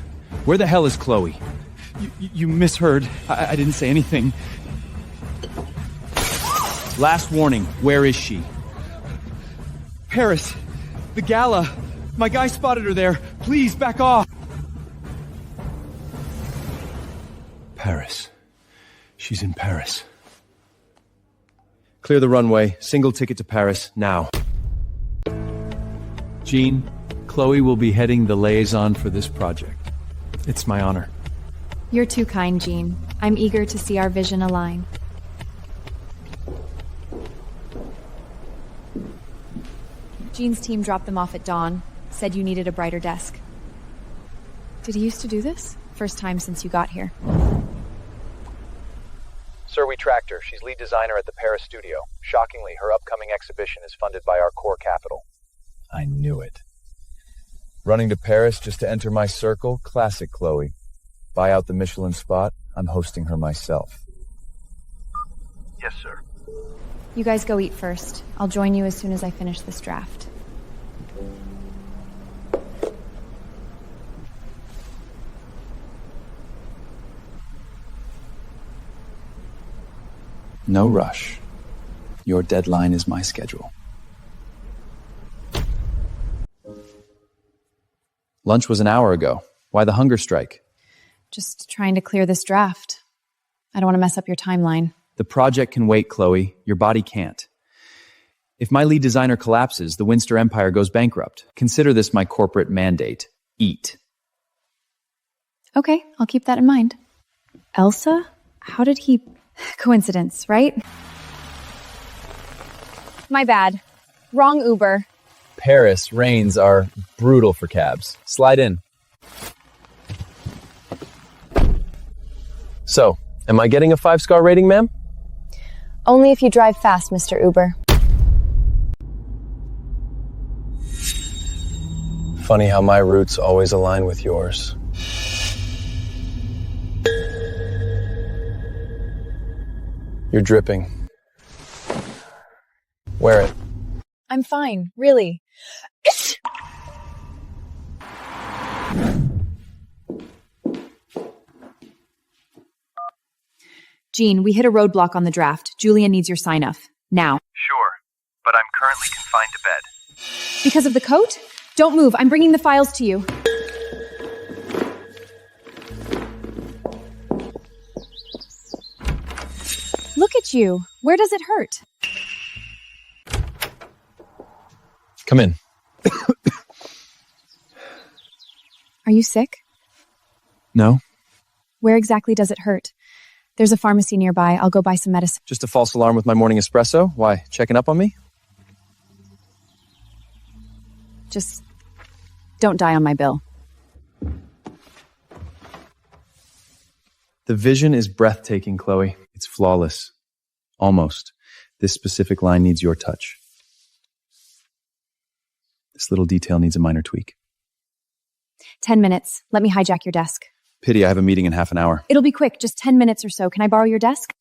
Where the hell is Chloe? You misheard. I didn't say anything. Last warning, where is she? Paris. The gala. My guy spotted her there. Please, back off. Paris. She's in Paris. Clear the runway. Single ticket to Paris, now. Jean, Chloe will be heading the liaison for this project. It's my honor. You're too kind, Jean. I'm eager to see our vision align. Jean's team dropped them off at dawn, said you needed a brighter desk. Did he used to do this? First time since you got here. Sir, we tracked her. She's lead designer at the Paris studio. Shockingly, her upcoming exhibition is funded by our core capital. I knew it. Running to Paris just to enter my circle? Classic Chloe. Buy out the Michelin spot? I'm hosting her myself. Yes, sir. You guys go eat first. I'll join you as soon as I finish this draft. No rush. Your deadline is my schedule. Lunch was an hour ago. Why the hunger strike? Just trying to clear this draft. I don't want to mess up your timeline. The project can wait, Chloe. Your body can't. If my lead designer collapses, the Winster Empire goes bankrupt. Consider this my corporate mandate. Eat. Okay, I'll keep that in mind. Elsa? How did he... Coincidence, right? My bad. Wrong Uber. Paris rains are brutal for cabs. Slide in. So, am I getting a 5-star rating, ma'am? Only if you drive fast, Mr. Uber. Funny how my roots always align with yours. You're dripping. Wear it. I'm fine, really. Jean, we hit a roadblock on the draft. Julia needs your sign-off. Now. Sure, but I'm currently confined to bed. Because of the coat? Don't move. I'm bringing the files to you. Look at you. Where does it hurt? Come in. Are you sick? No. Where exactly does it hurt? There's a pharmacy nearby. I'll go buy some medicine. Just a false alarm with my morning espresso? Why, checking up on me? Just don't die on my bill. The vision is breathtaking, Chloe. It's flawless. Almost. This specific line needs your touch. This little detail needs a minor tweak. 10 minutes. Let me hijack your desk. Pity, I have a meeting in half an hour. It'll be quick, just 10 minutes or so. Can I borrow your desk?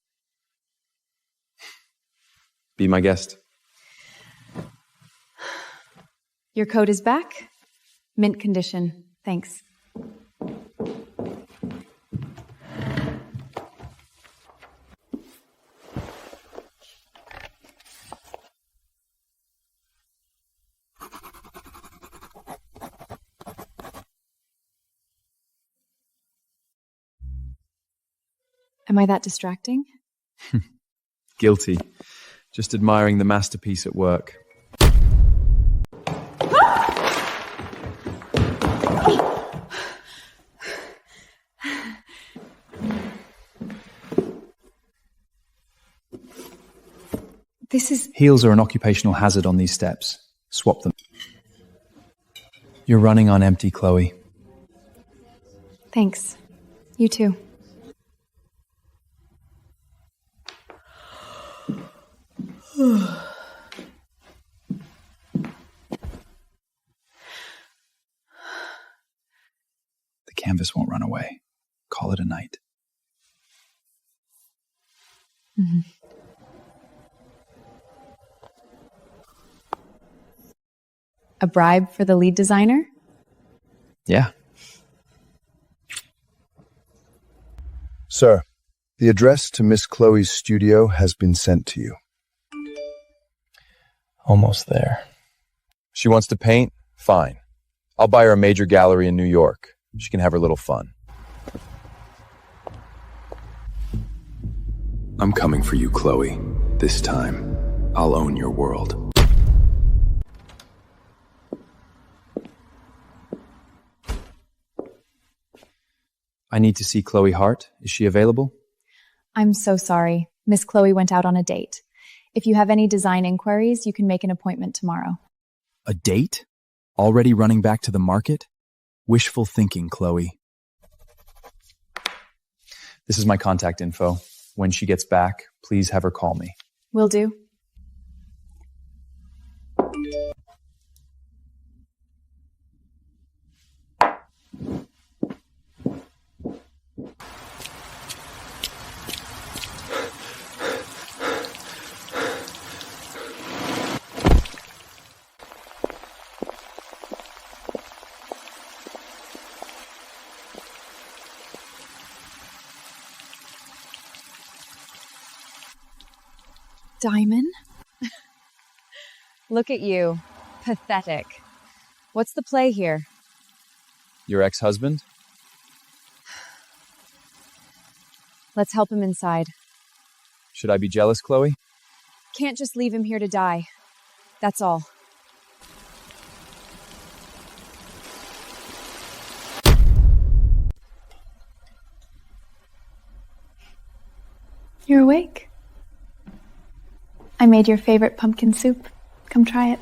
Be my guest. Your coat is back. Mint condition. Thanks. Am I that distracting? Guilty. Just admiring the masterpiece at work. This is... Heels are an occupational hazard on these steps. Swap them. You're running on empty, Chloe. Thanks. You too. The canvas won't run away. Call it a night. Mm-hmm. A bribe for the lead designer? Yeah. Sir, the address to Miss Chloe's studio has been sent to you. Almost there. She wants to paint? Fine. I'll buy her a major gallery in New York. She can have her little fun. I'm coming for you, Chloe. This time, I'll own your world. I need to see Chloe Hart. Is she available? I'm so sorry. Miss Chloe went out on a date. If you have any design inquiries, you can make an appointment tomorrow. A date? Already running back to the market? Wishful thinking, Chloe. This is my contact info. When she gets back, please have her call me. Will do. Daemon? Look at you. Pathetic. What's the play here? Your ex-husband? Let's help him inside. Should I be jealous, Chloe? Can't just leave him here to die. That's all. You're awake? I made your favorite pumpkin soup. Come try it.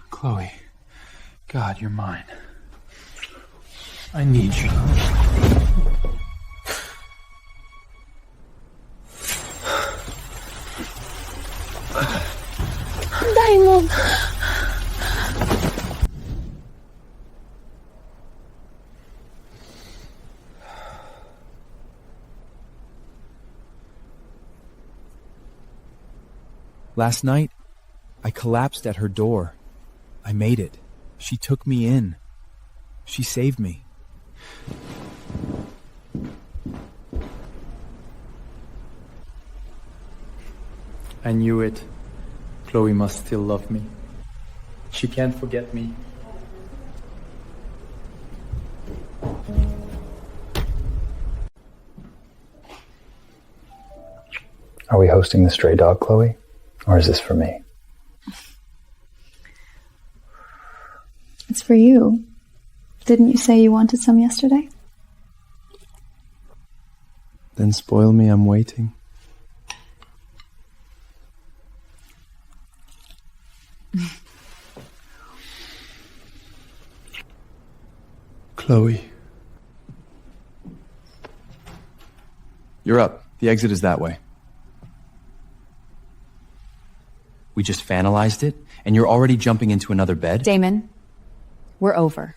Chloe, God, you're mine. I need you. Daemon! Last night, I collapsed at her door. I made it. She took me in. She saved me. I knew it. Chloe must still love me. She can't forget me. Are we hosting the stray dog, Chloe? Or is this for me? It's for you. Didn't you say you wanted some yesterday? Then spoil me, I'm waiting. Chloe. You're up. The exit is that way. We just finalized it, and you're already jumping into another bed? Daemon, we're over.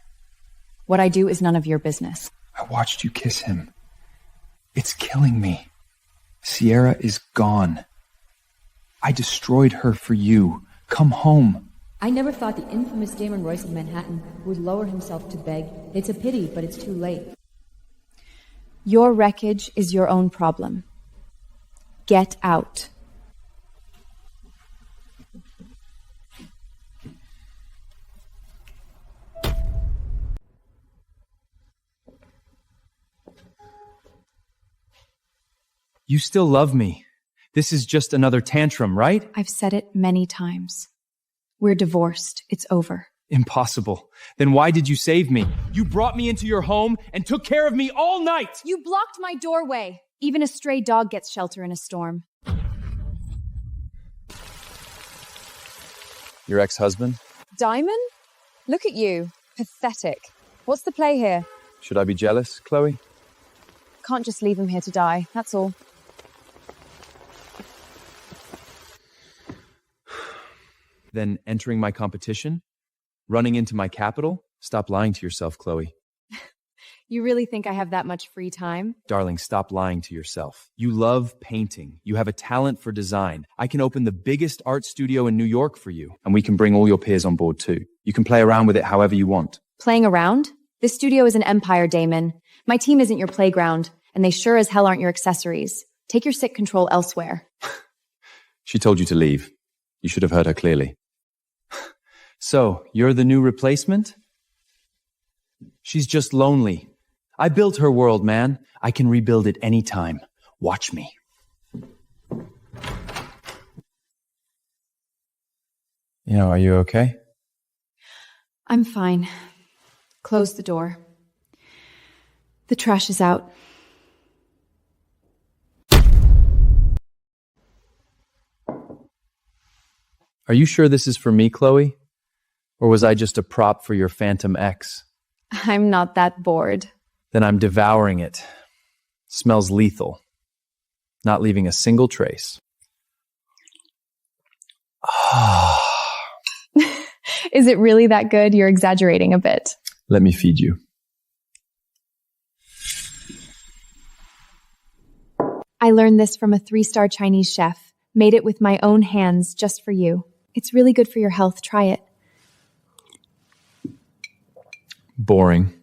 What I do is none of your business. I watched you kiss him. It's killing me. Sierra is gone. I destroyed her for you. Come home. I never thought the infamous Damon Royce of Manhattan would lower himself to beg. It's a pity, but it's too late. Your wreckage is your own problem. Get out. You still love me. This is just another tantrum, right? I've said it many times. We're divorced. It's over. Impossible. Then why did you save me? You brought me into your home and took care of me all night! You blocked my doorway. Even a stray dog gets shelter in a storm. Your ex-husband? Daemon? Look at you. Pathetic. What's the play here? Should I be jealous, Chloe? Can't just leave him here to die, that's all. Then entering my competition? Running into my capital? Stop lying to yourself, Chloe. You really think I have that much free time? Darling, stop lying to yourself. You love painting. You have a talent for design. I can open the biggest art studio in New York for you, and we can bring all your peers on board too. You can play around with it however you want. Playing around? This studio is an empire, Daemon. My team isn't your playground, and they sure as hell aren't your accessories. Take your sick control elsewhere. She told you to leave. You should have heard her clearly. So, you're the new replacement? She's just lonely. I built her world, man. I can rebuild it anytime. Watch me. Are you okay? I'm fine. Close the door. The trash is out. Are you sure this is for me, Chloe? Or was I just a prop for your Phantom X? I'm not that bored. Then I'm devouring it. Smells lethal. Not leaving a single trace. Is it really that good? You're exaggerating a bit. Let me feed you. I learned this from a 3-star Chinese chef. Made it with my own hands just for you. It's really good for your health. Try it. Boring.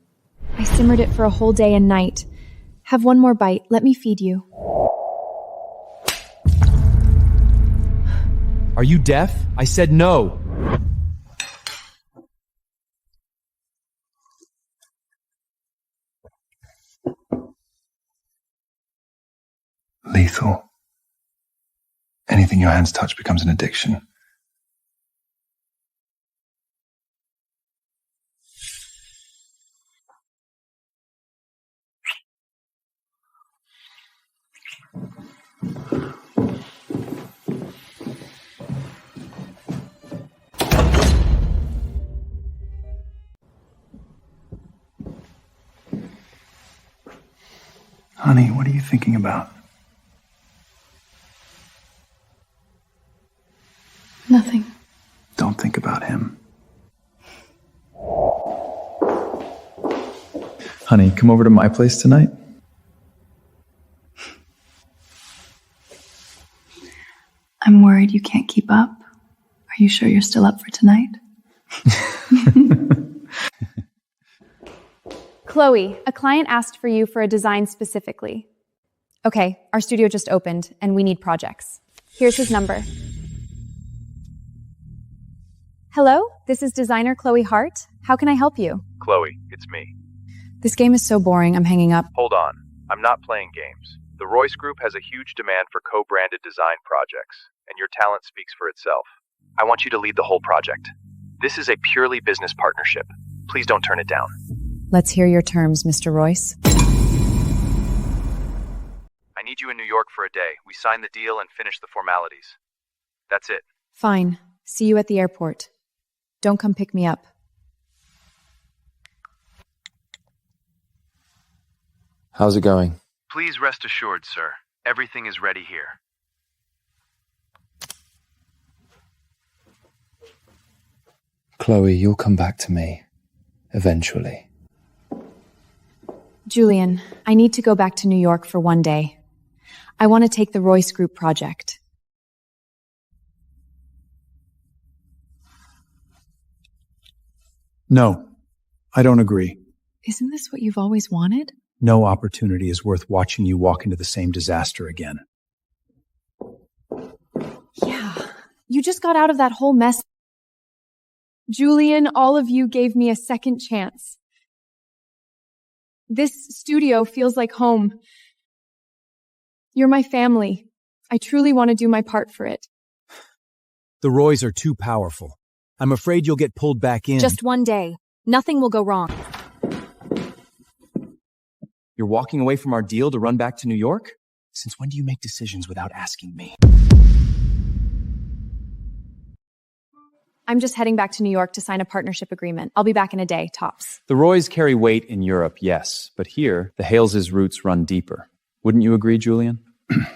I simmered it for a whole day and night. Have one more bite. Let me feed you. Are you deaf? I said no. Lethal. Anything your hands touch becomes an addiction. Honey, what are you thinking about? Nothing. Don't think about him. Honey, come over to my place tonight. I'm worried you can't keep up. Are you sure you're still up for tonight? Chloe, a client asked for you for a design specifically. Okay, our studio just opened and we need projects. Here's his number. Hello, this is designer Chloe Hart. How can I help you? Chloe, it's me. This game is so boring, I'm hanging up. Hold on. I'm not playing games. The Royce Group has a huge demand for co-branded design projects, and your talent speaks for itself. I want you to lead the whole project. This is a purely business partnership. Please don't turn it down. Let's hear your terms, Mr. Royce. I need you in New York for a day. We sign the deal and finish the formalities. That's it. Fine. See you at the airport. Don't come pick me up. How's it going? Please rest assured, sir. Everything is ready here. Chloe, you'll come back to me. Eventually. Julian, I need to go back to New York for one day. I want to take the Royce Group project. No, I don't agree. Isn't this what you've always wanted? No opportunity is worth watching you walk into the same disaster again. Yeah, you just got out of that whole mess. Julian, all of you gave me a second chance. This studio feels like home. You're my family. I truly want to do my part for it. The Roys are too powerful. I'm afraid you'll get pulled back in. Just one day. Nothing will go wrong. You're walking away from our deal to run back to New York? Since when do you make decisions without asking me? I'm just heading back to New York to sign a partnership agreement. I'll be back in a day, tops. The Roys carry weight in Europe, yes, but here, the Hales' roots run deeper. Wouldn't you agree, Julian?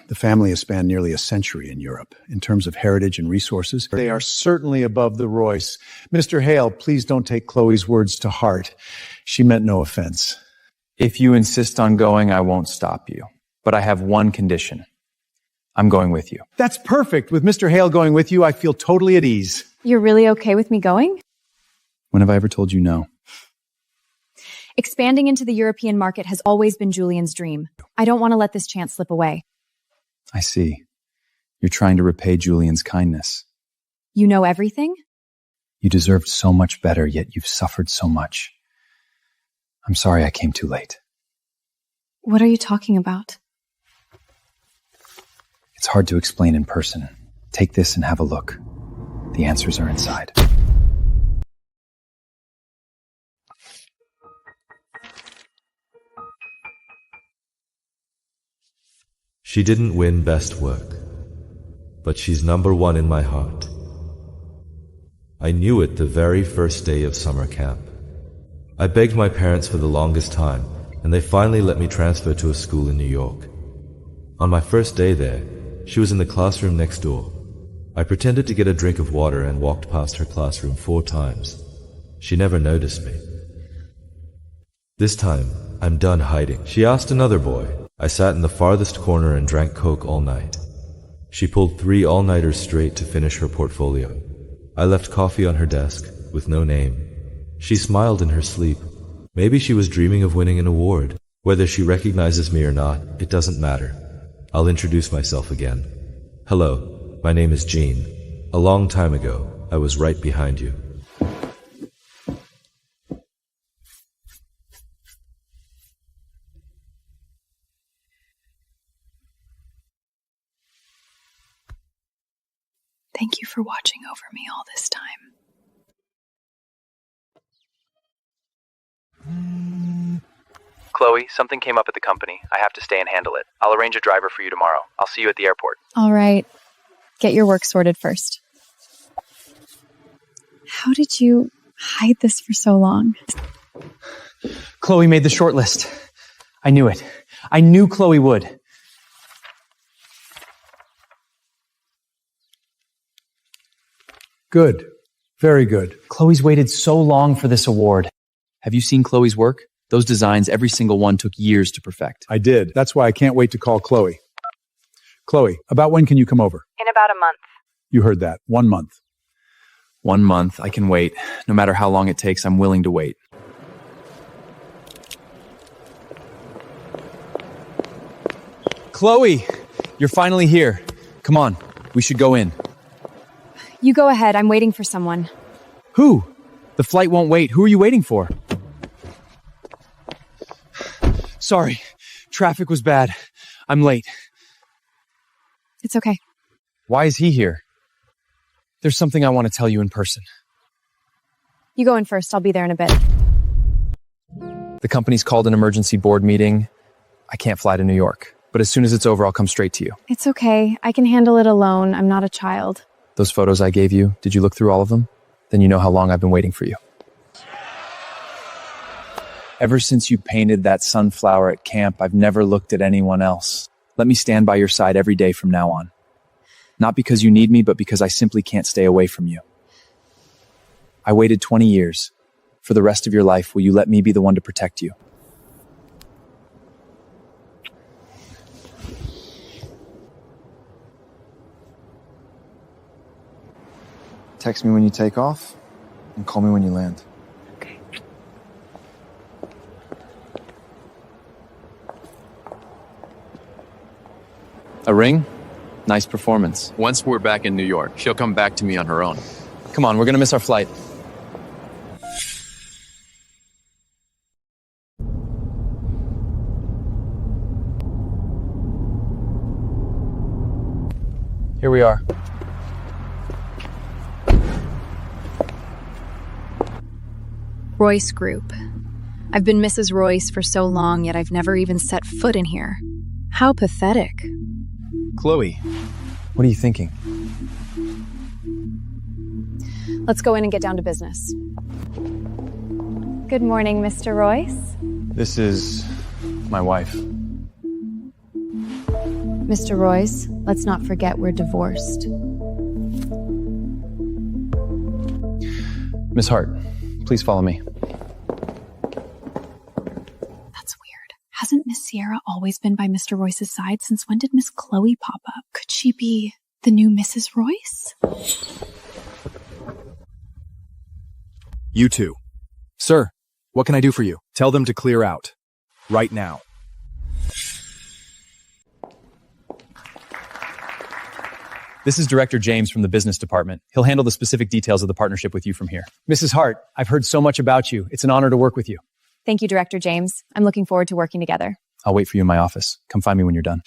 The family has spanned nearly a century in Europe. In terms of heritage and resources, they are certainly above the Royce. Mr. Hale, please don't take Chloe's words to heart. She meant no offense. If you insist on going, I won't stop you. But I have one condition. I'm going with you. That's perfect. With Mr. Hale going with you, I feel totally at ease. You're really okay with me going? When have I ever told you no? Expanding into the European market has always been Julian's dream. I don't want to let this chance slip away. I see. You're trying to repay Julian's kindness. You know everything? You deserved so much better, yet you've suffered so much. I'm sorry I came too late. What are you talking about? It's hard to explain in person. Take this and have a look. The answers are inside. She didn't win Best Work, but she's #1 in my heart. I knew it the very first day of summer camp. I begged my parents for the longest time, and they finally let me transfer to a school in New York. On my first day there, she was in the classroom next door. I pretended to get a drink of water and walked past her classroom 4 times. She never noticed me. This time, I'm done hiding. She asked another boy. I sat in the farthest corner and drank Coke all night. She pulled 3 all-nighters straight to finish her portfolio. I left coffee on her desk, with no name. She smiled in her sleep. Maybe she was dreaming of winning an award. Whether she recognizes me or not, it doesn't matter. I'll introduce myself again. Hello, my name is Jean. A long time ago, I was right behind you. Thank you for watching over me all this time. Chloe, something came up at the company. I have to stay and handle it. I'll arrange a driver for you tomorrow. I'll see you at the airport. All right. Get your work sorted first. How did you hide this for so long? Chloe made the short list. I knew it. I knew Chloe would. Good. Very good. Chloe's waited so long for this award. Have you seen Chloe's work? Those designs, every single one took years to perfect. I did. That's why I can't wait to call Chloe. Chloe, about when can you come over? In about a month. You heard that. 1 month. 1 month, I can wait. No matter how long it takes, I'm willing to wait. Chloe, you're finally here. Come on, we should go in. You go ahead. I'm waiting for someone. Who? The flight won't wait. Who are you waiting for? Sorry, traffic was bad. I'm late. It's okay. Why is he here? There's something I want to tell you in person. You go in first. I'll be there in a bit. The company's called an emergency board meeting. I can't fly to New York, but as soon as it's over, I'll come straight to you. It's okay. I can handle it alone. I'm not a child. Those photos I gave you, did you look through all of them? Then you know how long I've been waiting for you. Ever since you painted that sunflower at camp, I've never looked at anyone else. Let me stand by your side every day from now on. Not because you need me, but because I simply can't stay away from you. I waited 20 years. For the rest of your life, will you let me be the one to protect you? Text me when you take off, and call me when you land. Okay. A ring? Nice performance. Once we're back in New York, she'll come back to me on her own. Come on, we're gonna miss our flight. Here we are. Royce Group. I've been Mrs. Royce for so long, yet I've never even set foot in here. How pathetic. Chloe, what are you thinking? Let's go in and get down to business. Good morning, Mr. Royce. This is my wife. Mr. Royce, let's not forget we're divorced. Miss Hart, please follow me. That's weird. Hasn't Miss Sierra always been by Mr. Royce's side? Since when did Miss Chloe pop up? Could she be the new Mrs. Royce? You two. Sir, what can I do for you? Tell them to clear out. Right now. This is Director James from the business department. He'll handle the specific details of the partnership with you from here. Mrs. Hart, I've heard so much about you. It's an honor to work with you. Thank you, Director James. I'm looking forward to working together. I'll wait for you in my office. Come find me when you're done.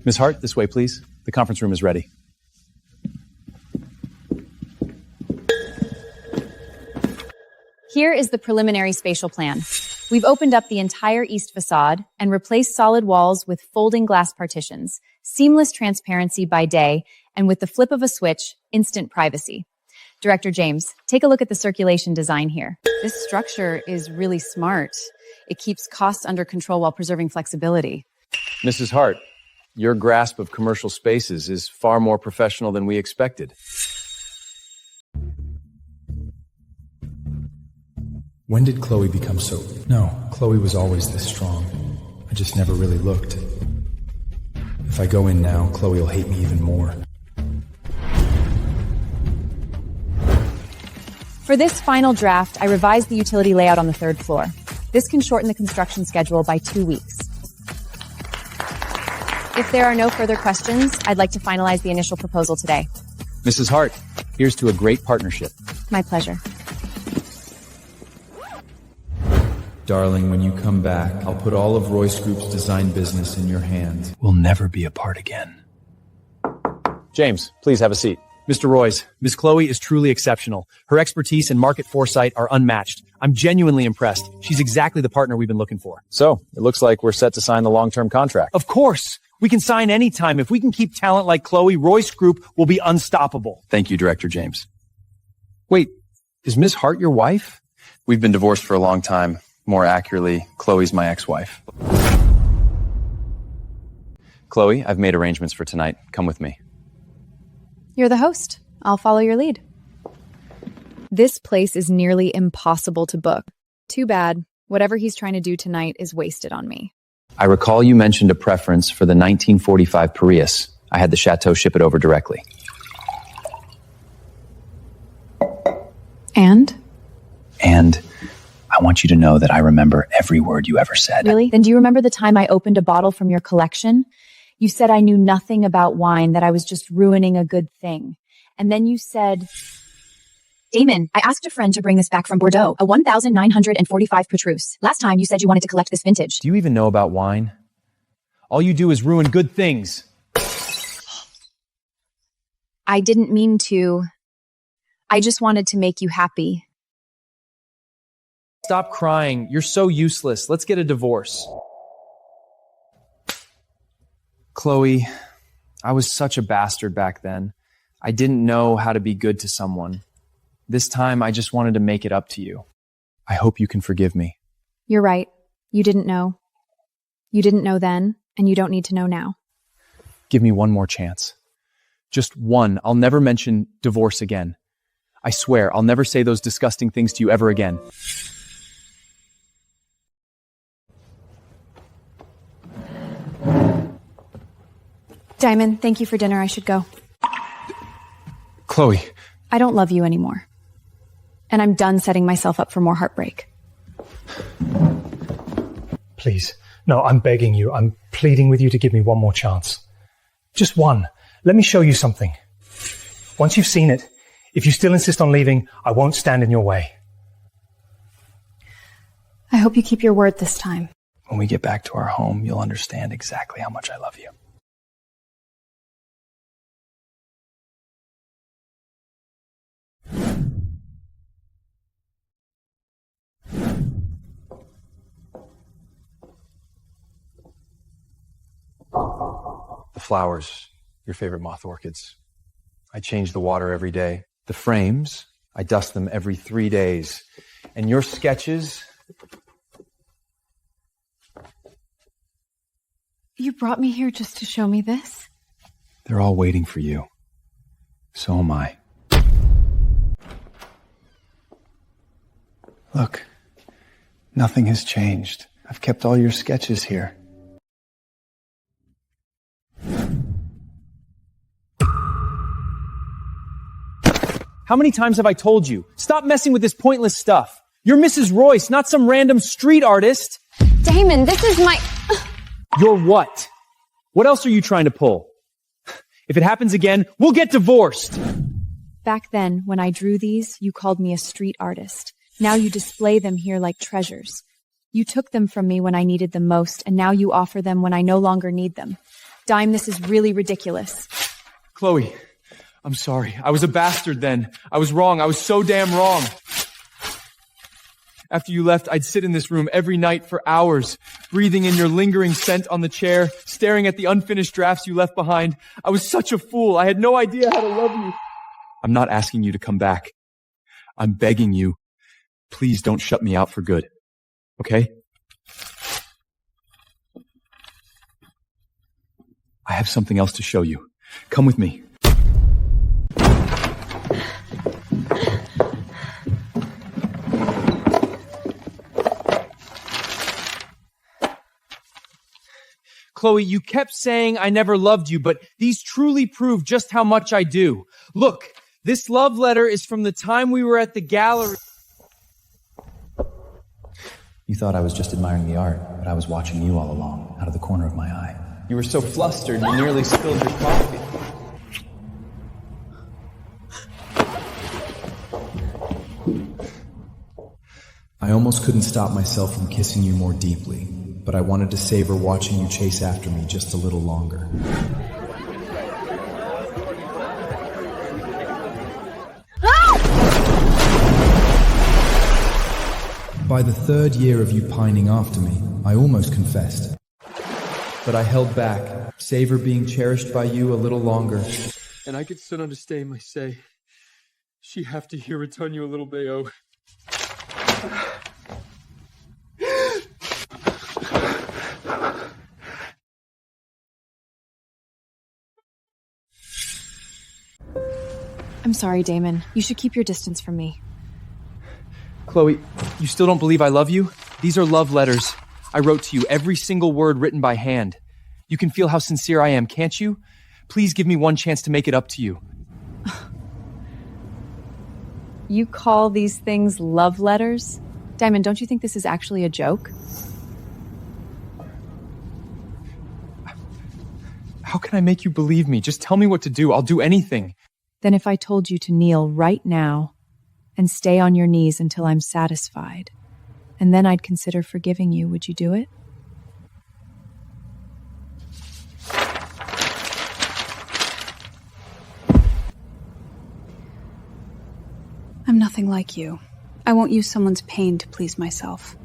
Ms. Hart, this way, please. The conference room is ready. Here is the preliminary spatial plan. We've opened up the entire east facade and replaced solid walls with folding glass partitions, seamless transparency by day, and with the flip of a switch, instant privacy. Director James, take a look at the circulation design here. This structure is really smart. It keeps costs under control while preserving flexibility. Mrs. Hart, your grasp of commercial spaces is far more professional than we expected. When did Chloe become so... No, Chloe was always this strong. I just never really looked. If I go in now, Chloe will hate me even more. For this final draft, I revised the utility layout on the 3rd floor. This can shorten the construction schedule by 2 weeks. If there are no further questions, I'd like to finalize the initial proposal today. Mrs. Hart, here's to a great partnership. My pleasure. Darling, when you come back, I'll put all of Royce Group's design business in your hands. We'll never be apart again. James, please have a seat. Mr. Royce, Ms. Chloe is truly exceptional. Her expertise and market foresight are unmatched. I'm genuinely impressed. She's exactly the partner we've been looking for. So, it looks like we're set to sign the long-term contract. Of course! We can sign anytime. If we can keep talent like Chloe, Royce Group will be unstoppable. Thank you, Director James. Wait, is Ms. Hart your wife? We've been divorced for a long time. More accurately, Chloe's my ex-wife. Chloe, I've made arrangements for tonight. Come with me. You're the host. I'll follow your lead. This place is nearly impossible to book. Too bad. Whatever he's trying to do tonight is wasted on me. I recall you mentioned a preference for the 1945 Prius. I had the Chateau ship it over directly. And I want you to know that I remember every word you ever said. Really? Then do you remember the time I opened a bottle from your collection? You said I knew nothing about wine, that I was just ruining a good thing. And then you said, Daemon, I asked a friend to bring this back from Bordeaux, a 1945 Petrus. Last time you said you wanted to collect this vintage. Do you even know about wine? All you do is ruin good things. I didn't mean to. I just wanted to make you happy. Stop crying. You're so useless. Let's get a divorce. Chloe, I was such a bastard back then. I didn't know how to be good to someone. This time, I just wanted to make it up to you. I hope you can forgive me. You're right. You didn't know. You didn't know then, and you don't need to know now. Give me one more chance. Just one. I'll never mention divorce again. I swear, I'll never say those disgusting things to you ever again. Daemon, thank you for dinner. I should go. Chloe. I don't love you anymore. And I'm done setting myself up for more heartbreak. Please. No, I'm begging you. I'm pleading with you to give me one more chance. Just one. Let me show you something. Once you've seen it, if you still insist on leaving, I won't stand in your way. I hope you keep your word this time. When we get back to our home, you'll understand exactly how much I love you. The flowers, your favorite moth orchids. I change the water every day. The frames, I dust them every 3 days. And your sketches... You brought me here just to show me this? They're all waiting for you. So am I. Look, nothing has changed. I've kept all your sketches here. How many times have I told you? Stop messing with this pointless stuff. You're Mrs. Royce, not some random street artist. Daemon, this is my... You're what? What else are you trying to pull? If it happens again, we'll get divorced. Back then, when I drew these, you called me a street artist. Now you display them here like treasures. You took them from me when I needed them most, and now you offer them when I no longer need them. Dime, this is really ridiculous. Chloe, I'm sorry. I was a bastard then. I was wrong. I was so damn wrong. After you left, I'd sit in this room every night for hours, breathing in your lingering scent on the chair, staring at the unfinished drafts you left behind. I was such a fool. I had no idea how to love you. I'm not asking you to come back. I'm begging you. Please don't shut me out for good. Okay? I have something else to show you. Come with me. Chloe, you kept saying I never loved you, but these truly prove just how much I do. Look, this love letter is from the time we were at the gallery. You thought I was just admiring the art, but I was watching you all along, out of the corner of my eye. You were so flustered, you nearly spilled your coffee. I almost couldn't stop myself from kissing you more deeply, but I wanted to savor watching you chase after me just a little longer. By the third year of you pining after me, I almost confessed. But I held back, savor being cherished by you a little longer. And I could still understand my say. She have to hear return you a little bayo. I'm sorry, Daemon. You should keep your distance from me. Chloe, you still don't believe I love you? These are love letters. I wrote to you, every single word written by hand. You can feel how sincere I am, can't you? Please give me one chance to make it up to you. You call these things love letters? Daemon, don't you think this is actually a joke? How can I make you believe me? Just tell me what to do. I'll do anything. Then if I told you to kneel right now and stay on your knees until I'm satisfied, and then I'd consider forgiving you, would you do it? I'm nothing like you. I won't use someone's pain to please myself.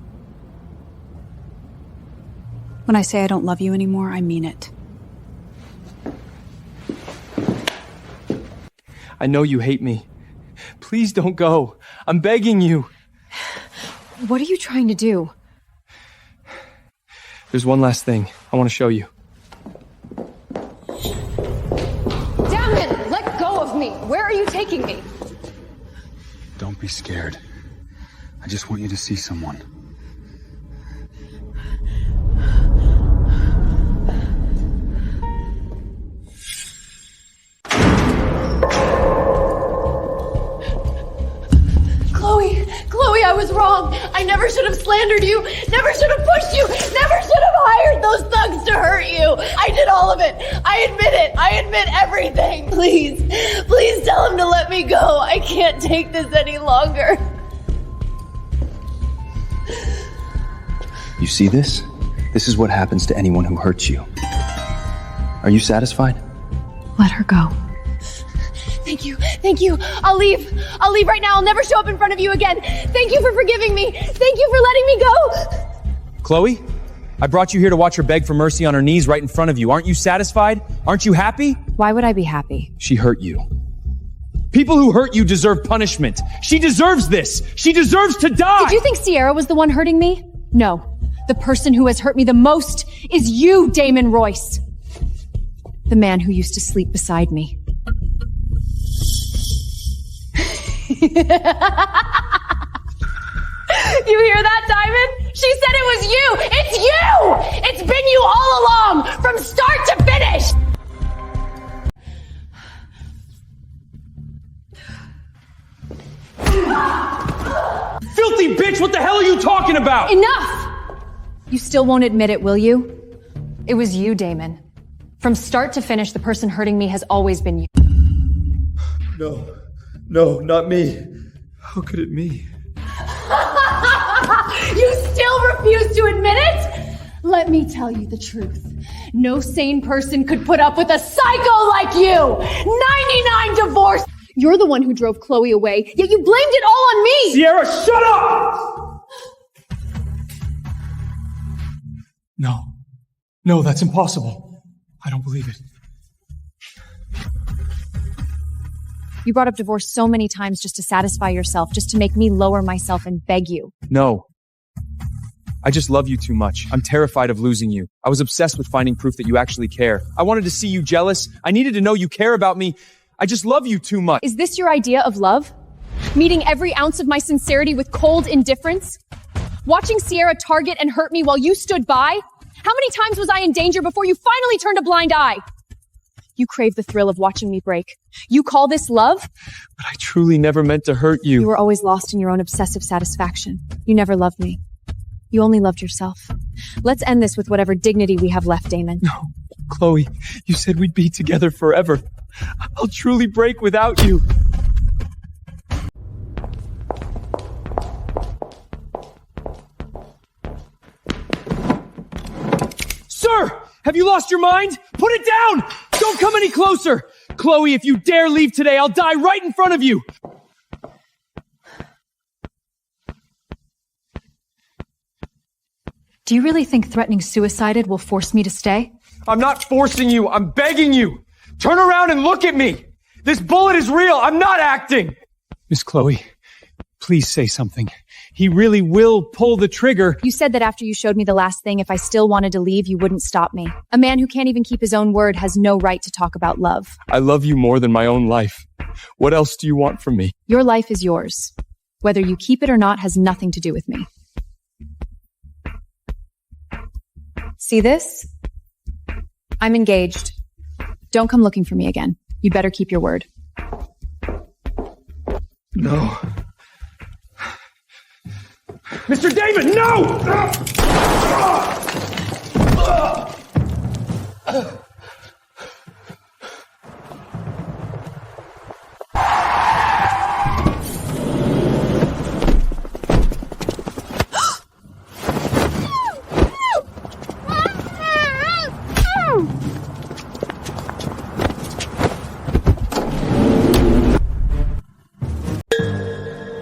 When I say I don't love you anymore, I mean it. I know you hate me. Please don't go. I'm begging you. What are you trying to do? There's one last thing I want to show you. Daemon, let go of me. Where are you taking me? Don't be scared. I just want you to see someone. Chloe, I was wrong. I never should have slandered you. Never should have pushed you. Never should have hired those thugs to hurt you. I did all of it. I admit it. I admit everything. Please tell him to let me go. I can't take this any longer. You see this? This is what happens to anyone who hurts you. Are you satisfied? Let her go. Thank you. I'll leave right now. I'll never show up in front of you again. Thank you for forgiving me. Thank you for letting me go. Chloe, I brought you here to watch her beg for mercy on her knees right in front of you. Aren't you satisfied? Aren't you happy? Why would I be happy? She hurt you. People who hurt you deserve punishment. She deserves this. She deserves to die. Did you think Sierra was the one hurting me? No. The person who has hurt me the most is you, Daemon Royce. The man who used to sleep beside me. You hear that, Daemon? She said it was you! It's you! It's been you all along, from start to finish! Filthy bitch, what the hell are you talking about? Enough! You still won't admit it, will you? It was you, Daemon. From start to finish, the person hurting me has always been you. No, not me. How could it be? You still refuse to admit it? Let me tell you the truth. No sane person could put up with a psycho like you! 99 divorce! You're the one who drove Chloe away, yet you blamed it all on me! Sierra, shut up! No. No, that's impossible. I don't believe it. You brought up divorce so many times just to satisfy yourself, just to make me lower myself and beg you. No. I just love you too much. I'm terrified of losing you. I was obsessed with finding proof that you actually care. I wanted to see you jealous. I needed to know you care about me. I just love you too much. Is this your idea of love? Meeting every ounce of my sincerity with cold indifference? Watching Sierra target and hurt me while you stood by? How many times was I in danger before you finally turned a blind eye? You crave the thrill of watching me break. You call this love? But I truly never meant to hurt you. You were always lost in your own obsessive satisfaction. You never loved me. You only loved yourself. Let's end this with whatever dignity we have left, Daemon. No, Chloe, you said we'd be together forever. I'll truly break without you. Sir! Have you lost your mind? Put it down! Don't come any closer! Chloe, if you dare leave today, I'll die right in front of you! Do you really think threatening suicide will force me to stay? I'm not forcing you, I'm begging you! Turn around and look at me! This bullet is real, I'm not acting! Miss Chloe, please say something. He really will pull the trigger. You said that after you showed me the last thing, if I still wanted to leave, you wouldn't stop me. A man who can't even keep his own word has no right to talk about love. I love you more than my own life. What else do you want from me? Your life is yours. Whether you keep it or not has nothing to do with me. See this? I'm engaged. Don't come looking for me again. You'd better keep your word. No. Mr. Daemon, no!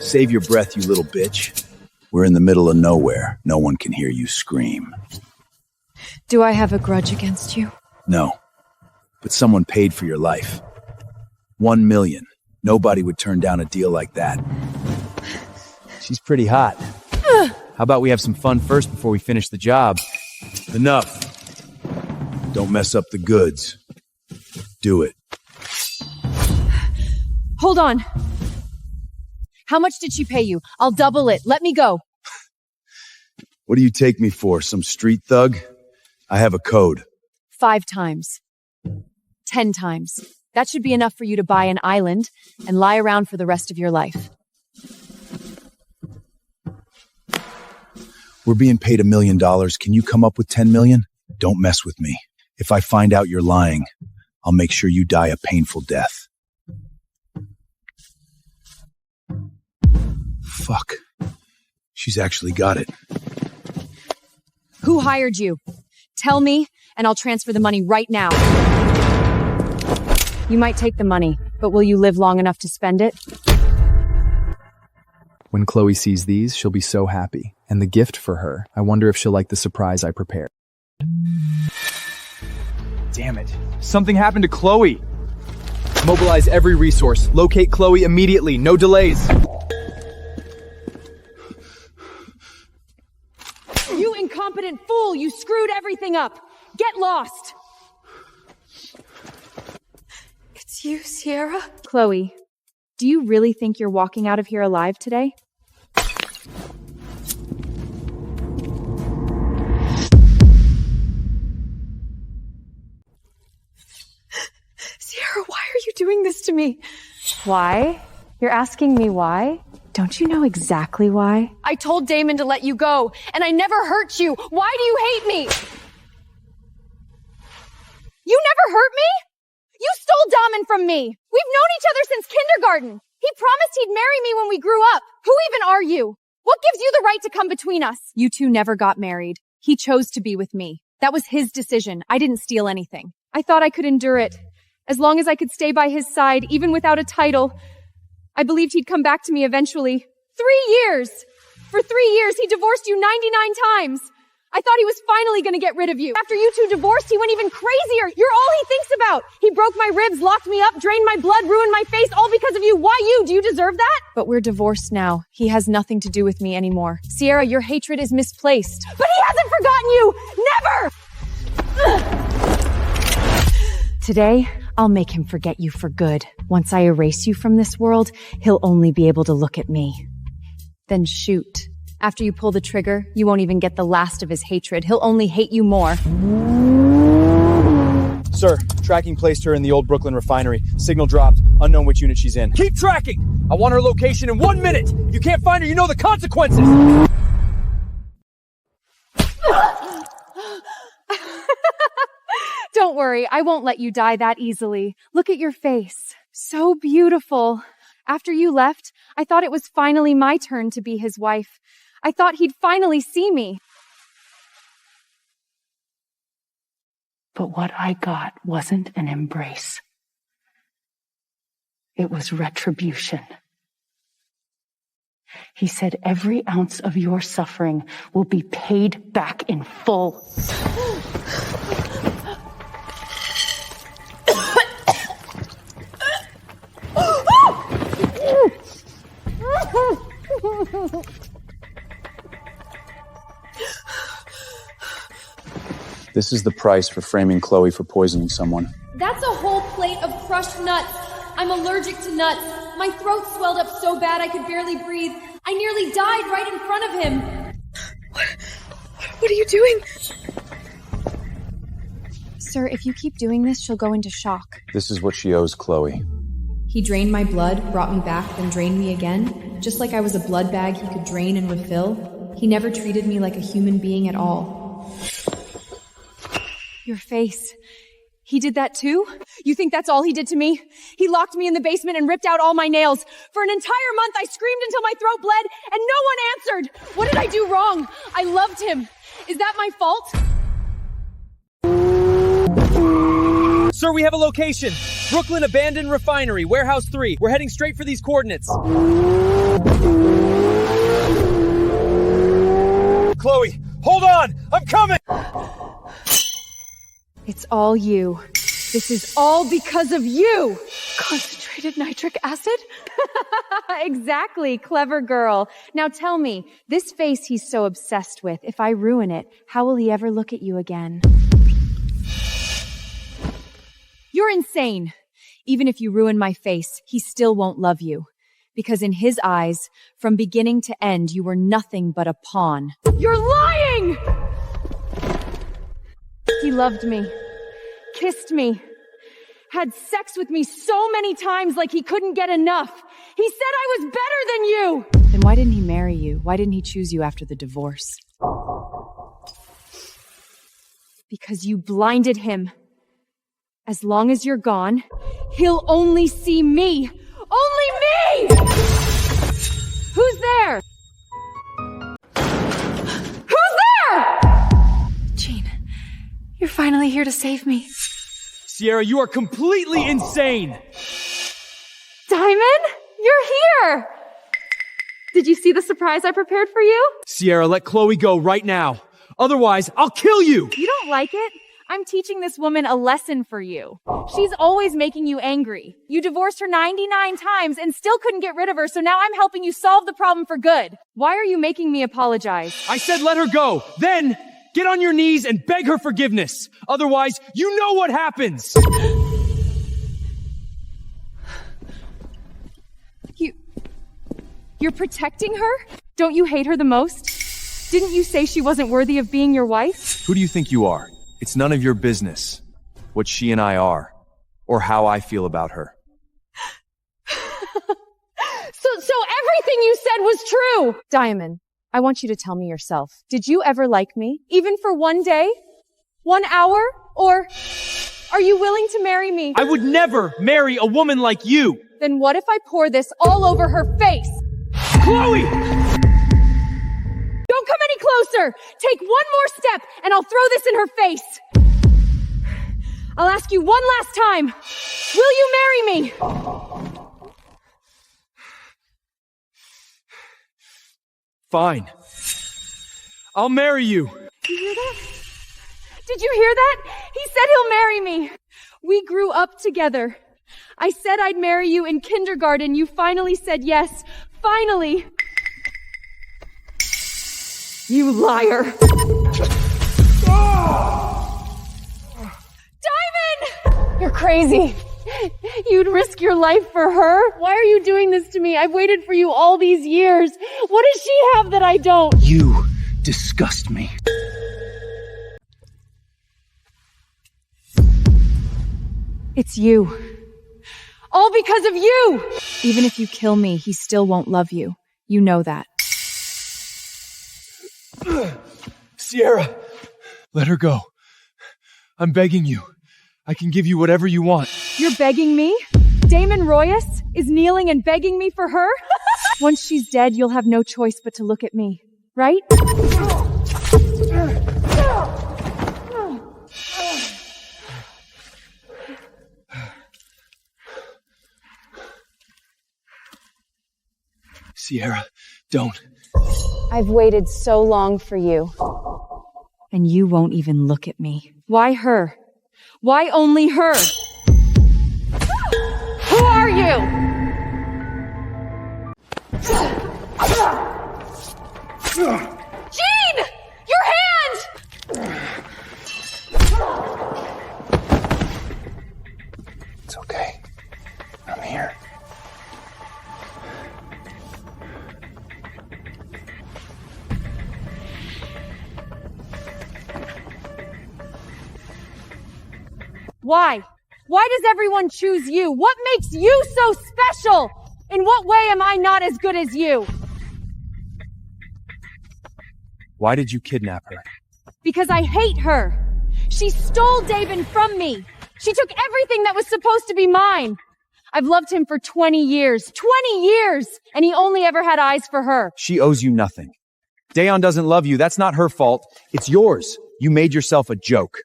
Save your breath, you little bitch. We're in the middle of nowhere. No one can hear you scream. Do I have a grudge against you? No. But someone paid for your life. 1 million. Nobody would turn down a deal like that. She's pretty hot. How about we have some fun first before we finish the job? Enough. Don't mess up the goods. Do it. Hold on. How much did she pay you? I'll double it. Let me go. What do you take me for? Some street thug? I have a code. 5 times. 10 times. That should be enough for you to buy an island and lie around for the rest of your life. We're being paid $1 million. Can you come up with 10 million? Don't mess with me. If I find out you're lying, I'll make sure you die a painful death. Fuck. She's actually got it. Who hired you? Tell me, and I'll transfer the money right now. You might take the money, but will you live long enough to spend it? When Chloe sees these, she'll be so happy. And the gift for her, I wonder if she'll like the surprise I prepared. Damn it. Something happened to Chloe. Mobilize every resource. Locate Chloe immediately. No delays. You incompetent fool! You screwed everything up! Get lost! It's you, Sierra? Chloe, do you really think you're walking out of here alive today? Sierra, why are you doing this to me? Why? You're asking me why? Don't you know exactly why? I told Daemon to let you go, and I never hurt you. Why do you hate me? You never hurt me? You stole Daemon from me. We've known each other since kindergarten. He promised he'd marry me when we grew up. Who even are you? What gives you the right to come between us? You two never got married. He chose to be with me. That was his decision. I didn't steal anything. I thought I could endure it. As long as I could stay by his side, even without a title. I believed he'd come back to me eventually. 3 years! For 3 years, he divorced you 99 times! I thought he was finally gonna get rid of you. After you two divorced, he went even crazier. You're all he thinks about. He broke my ribs, locked me up, drained my blood, ruined my face, all because of you. Why you? Do you deserve that? But we're divorced now. He has nothing to do with me anymore. Sierra, your hatred is misplaced. But he hasn't forgotten you! Never! Today, I'll make him forget you for good. Once I erase you from this world, he'll only be able to look at me. Then shoot. After you pull the trigger, you won't even get the last of his hatred. He'll only hate you more. Sir, tracking placed her in the old Brooklyn refinery. Signal dropped. Unknown which unit she's in. Keep tracking! I want her location in 1 minute! If you can't find her, you know the consequences! Don't worry, I won't let you die that easily. Look at your face. So beautiful. After you left, I thought it was finally my turn to be his wife. I thought he'd finally see me. But what I got wasn't an embrace. It was retribution. He said every ounce of your suffering will be paid back in full. This is the price for framing Chloe for poisoning someone. That's a whole plate of crushed nuts. I'm allergic to nuts. My throat swelled up so bad I could barely breathe. I nearly died right in front of him. What are you doing? Sir, if you keep doing this, she'll go into shock. This is what she owes Chloe. He drained my blood, brought me back, then drained me again. Just like I was a blood bag he could drain and refill. He never treated me like a human being at all. Your face. He did that too? You think that's all he did to me? He locked me in the basement and ripped out all my nails. For an entire month, I screamed until my throat bled, and no one answered. What did I do wrong? I loved him. Is that my fault? Sir, we have a location. Brooklyn Abandoned Refinery, Warehouse 3. We're heading straight for these coordinates. Chloe, hold on! I'm coming! It's all you. This is all because of you! Concentrated nitric acid? Exactly, clever girl. Now tell me, this face he's so obsessed with, if I ruin it, how will he ever look at you again? You're insane. Even if you ruin my face, he still won't love you. Because in his eyes, from beginning to end, you were nothing but a pawn. You're lying! He loved me, kissed me, had sex with me so many times like he couldn't get enough. He said I was better than you! Then why didn't he marry you? Why didn't he choose you after the divorce? Because you blinded him. As long as you're gone, he'll only see me. Only me! Who's there? Who's there? Jean, you're finally here to save me. Sierra, you are completely insane! Diamond? You're here! Did you see the surprise I prepared for you? Sierra, let Chloe go right now. Otherwise, I'll kill you! You don't like it? I'm teaching this woman a lesson for you. She's always making you angry. You divorced her 99 times and still couldn't get rid of her, so now I'm helping you solve the problem for good. Why are you making me apologize? I said let her go. Then, get on your knees and beg her forgiveness. Otherwise, you know what happens. You're protecting her? Don't you hate her the most? Didn't you say she wasn't worthy of being your wife? Who do you think you are? It's none of your business what she and I are, or how I feel about her. So everything you said was true! Diamond, I want you to tell me yourself. Did you ever like me? Even for 1 day? 1 hour? Or are you willing to marry me? I would never marry a woman like you! Then what if I pour this all over her face? Chloe! Don't come any closer! her. Take one more step and I'll throw this in her face. I'll ask you one last time. Will you marry me? Fine. I'll marry you. Did you hear that? Did you hear that? He said he'll marry me. We grew up together. I said I'd marry you in kindergarten. You finally said yes. Finally. You liar. Diamond! You're crazy. You'd risk your life for her? Why are you doing this to me? I've waited for you all these years. What does she have that I don't? You disgust me. It's you. All because of you! Even if you kill me, he still won't love you. You know that. Sierra, let her go. I'm begging you. I can give you whatever you want. You're begging me? Daemon Royas is kneeling and begging me for her? Once she's dead, you'll have no choice but to look at me, right? Sierra, don't. I've waited so long for you. And you won't even look at me. Why her? Why only her? Who are you? Jean! Your hand! It's okay. I'm here. Why? Why does everyone choose you? What makes you so special? In what way am I not as good as you? Why did you kidnap her? Because I hate her. She stole Daemon from me. She took everything that was supposed to be mine. I've loved him for 20 years. 20 years! And he only ever had eyes for her. She owes you nothing. Daemon doesn't love you. That's not her fault. It's yours. You made yourself a joke.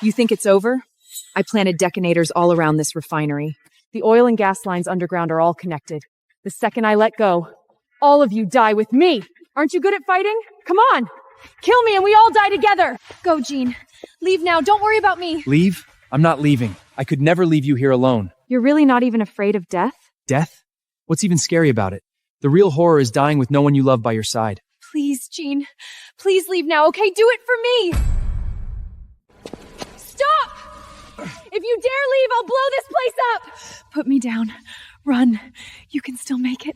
You think it's over? I planted detonators all around this refinery. The oil and gas lines underground are all connected. The second I let go, all of you die with me. Aren't you good at fighting? Come on. Kill me and we all die together. Go, Jean. Leave now. Don't worry about me. Leave? I'm not leaving. I could never leave you here alone. You're really not even afraid of death? Death? What's even scary about it? The real horror is dying with no one you love by your side. Please, Jean. Please leave now, okay? Do it for me. Stop! If you dare leave, I'll blow this place up. Put me down. Run. You can still make it.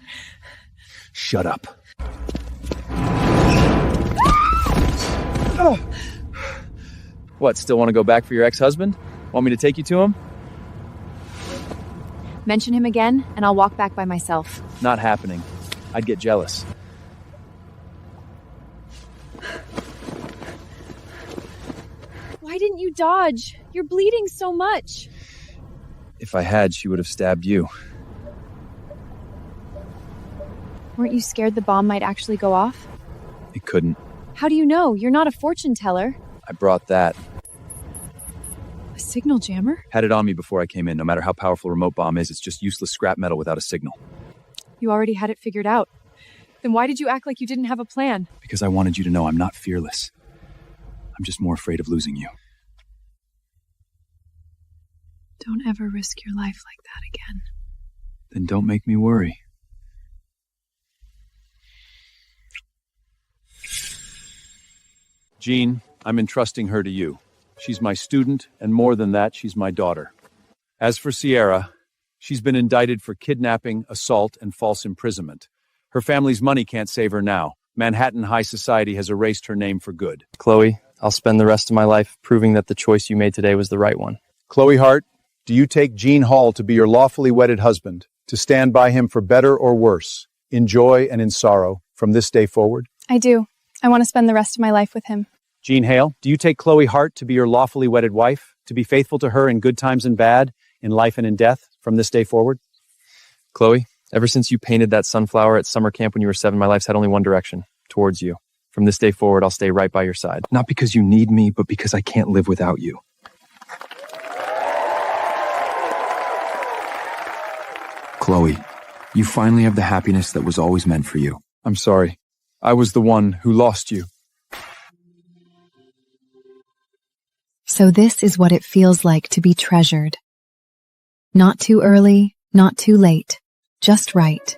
Shut up. What, still want to go back for your ex-husband? Want me to take you to him? Mention him again, and I'll walk back by myself. Not happening. I'd get jealous. Why didn't you dodge? You're bleeding so much. If I had, she would have stabbed you. Weren't you scared the bomb might actually go off? It couldn't. How do you know? You're not a fortune teller. I brought that. A signal jammer? Had it on me before I came in. No matter how powerful a remote bomb is, it's just useless scrap metal without a signal. You already had it figured out. Then why did you act like you didn't have a plan? Because I wanted you to know I'm not fearless. I'm just more afraid of losing you. Don't ever risk your life like that again. Then don't make me worry. Jean, I'm entrusting her to you. She's my student, and more than that, she's my daughter. As for Sierra, she's been indicted for kidnapping, assault, and false imprisonment. Her family's money can't save her now. Manhattan high society has erased her name for good. Chloe, I'll spend the rest of my life proving that the choice you made today was the right one. Chloe Hart, do you take Jean Hall to be your lawfully wedded husband, to stand by him for better or worse, in joy and in sorrow, from this day forward? I do. I want to spend the rest of my life with him. Jean Hale, do you take Chloe Hart to be your lawfully wedded wife, to be faithful to her in good times and bad, in life and in death, from this day forward? Chloe, Ever since you painted that sunflower at summer camp when you were 7, my life's had only one direction, towards you. From this day forward, I'll stay right by your side. Not because you need me, but because I can't live without you. Chloe, you finally have the happiness that was always meant for you. I'm sorry. I was the one who lost you. So this is what it feels like to be treasured. Not too early, not too late, just right.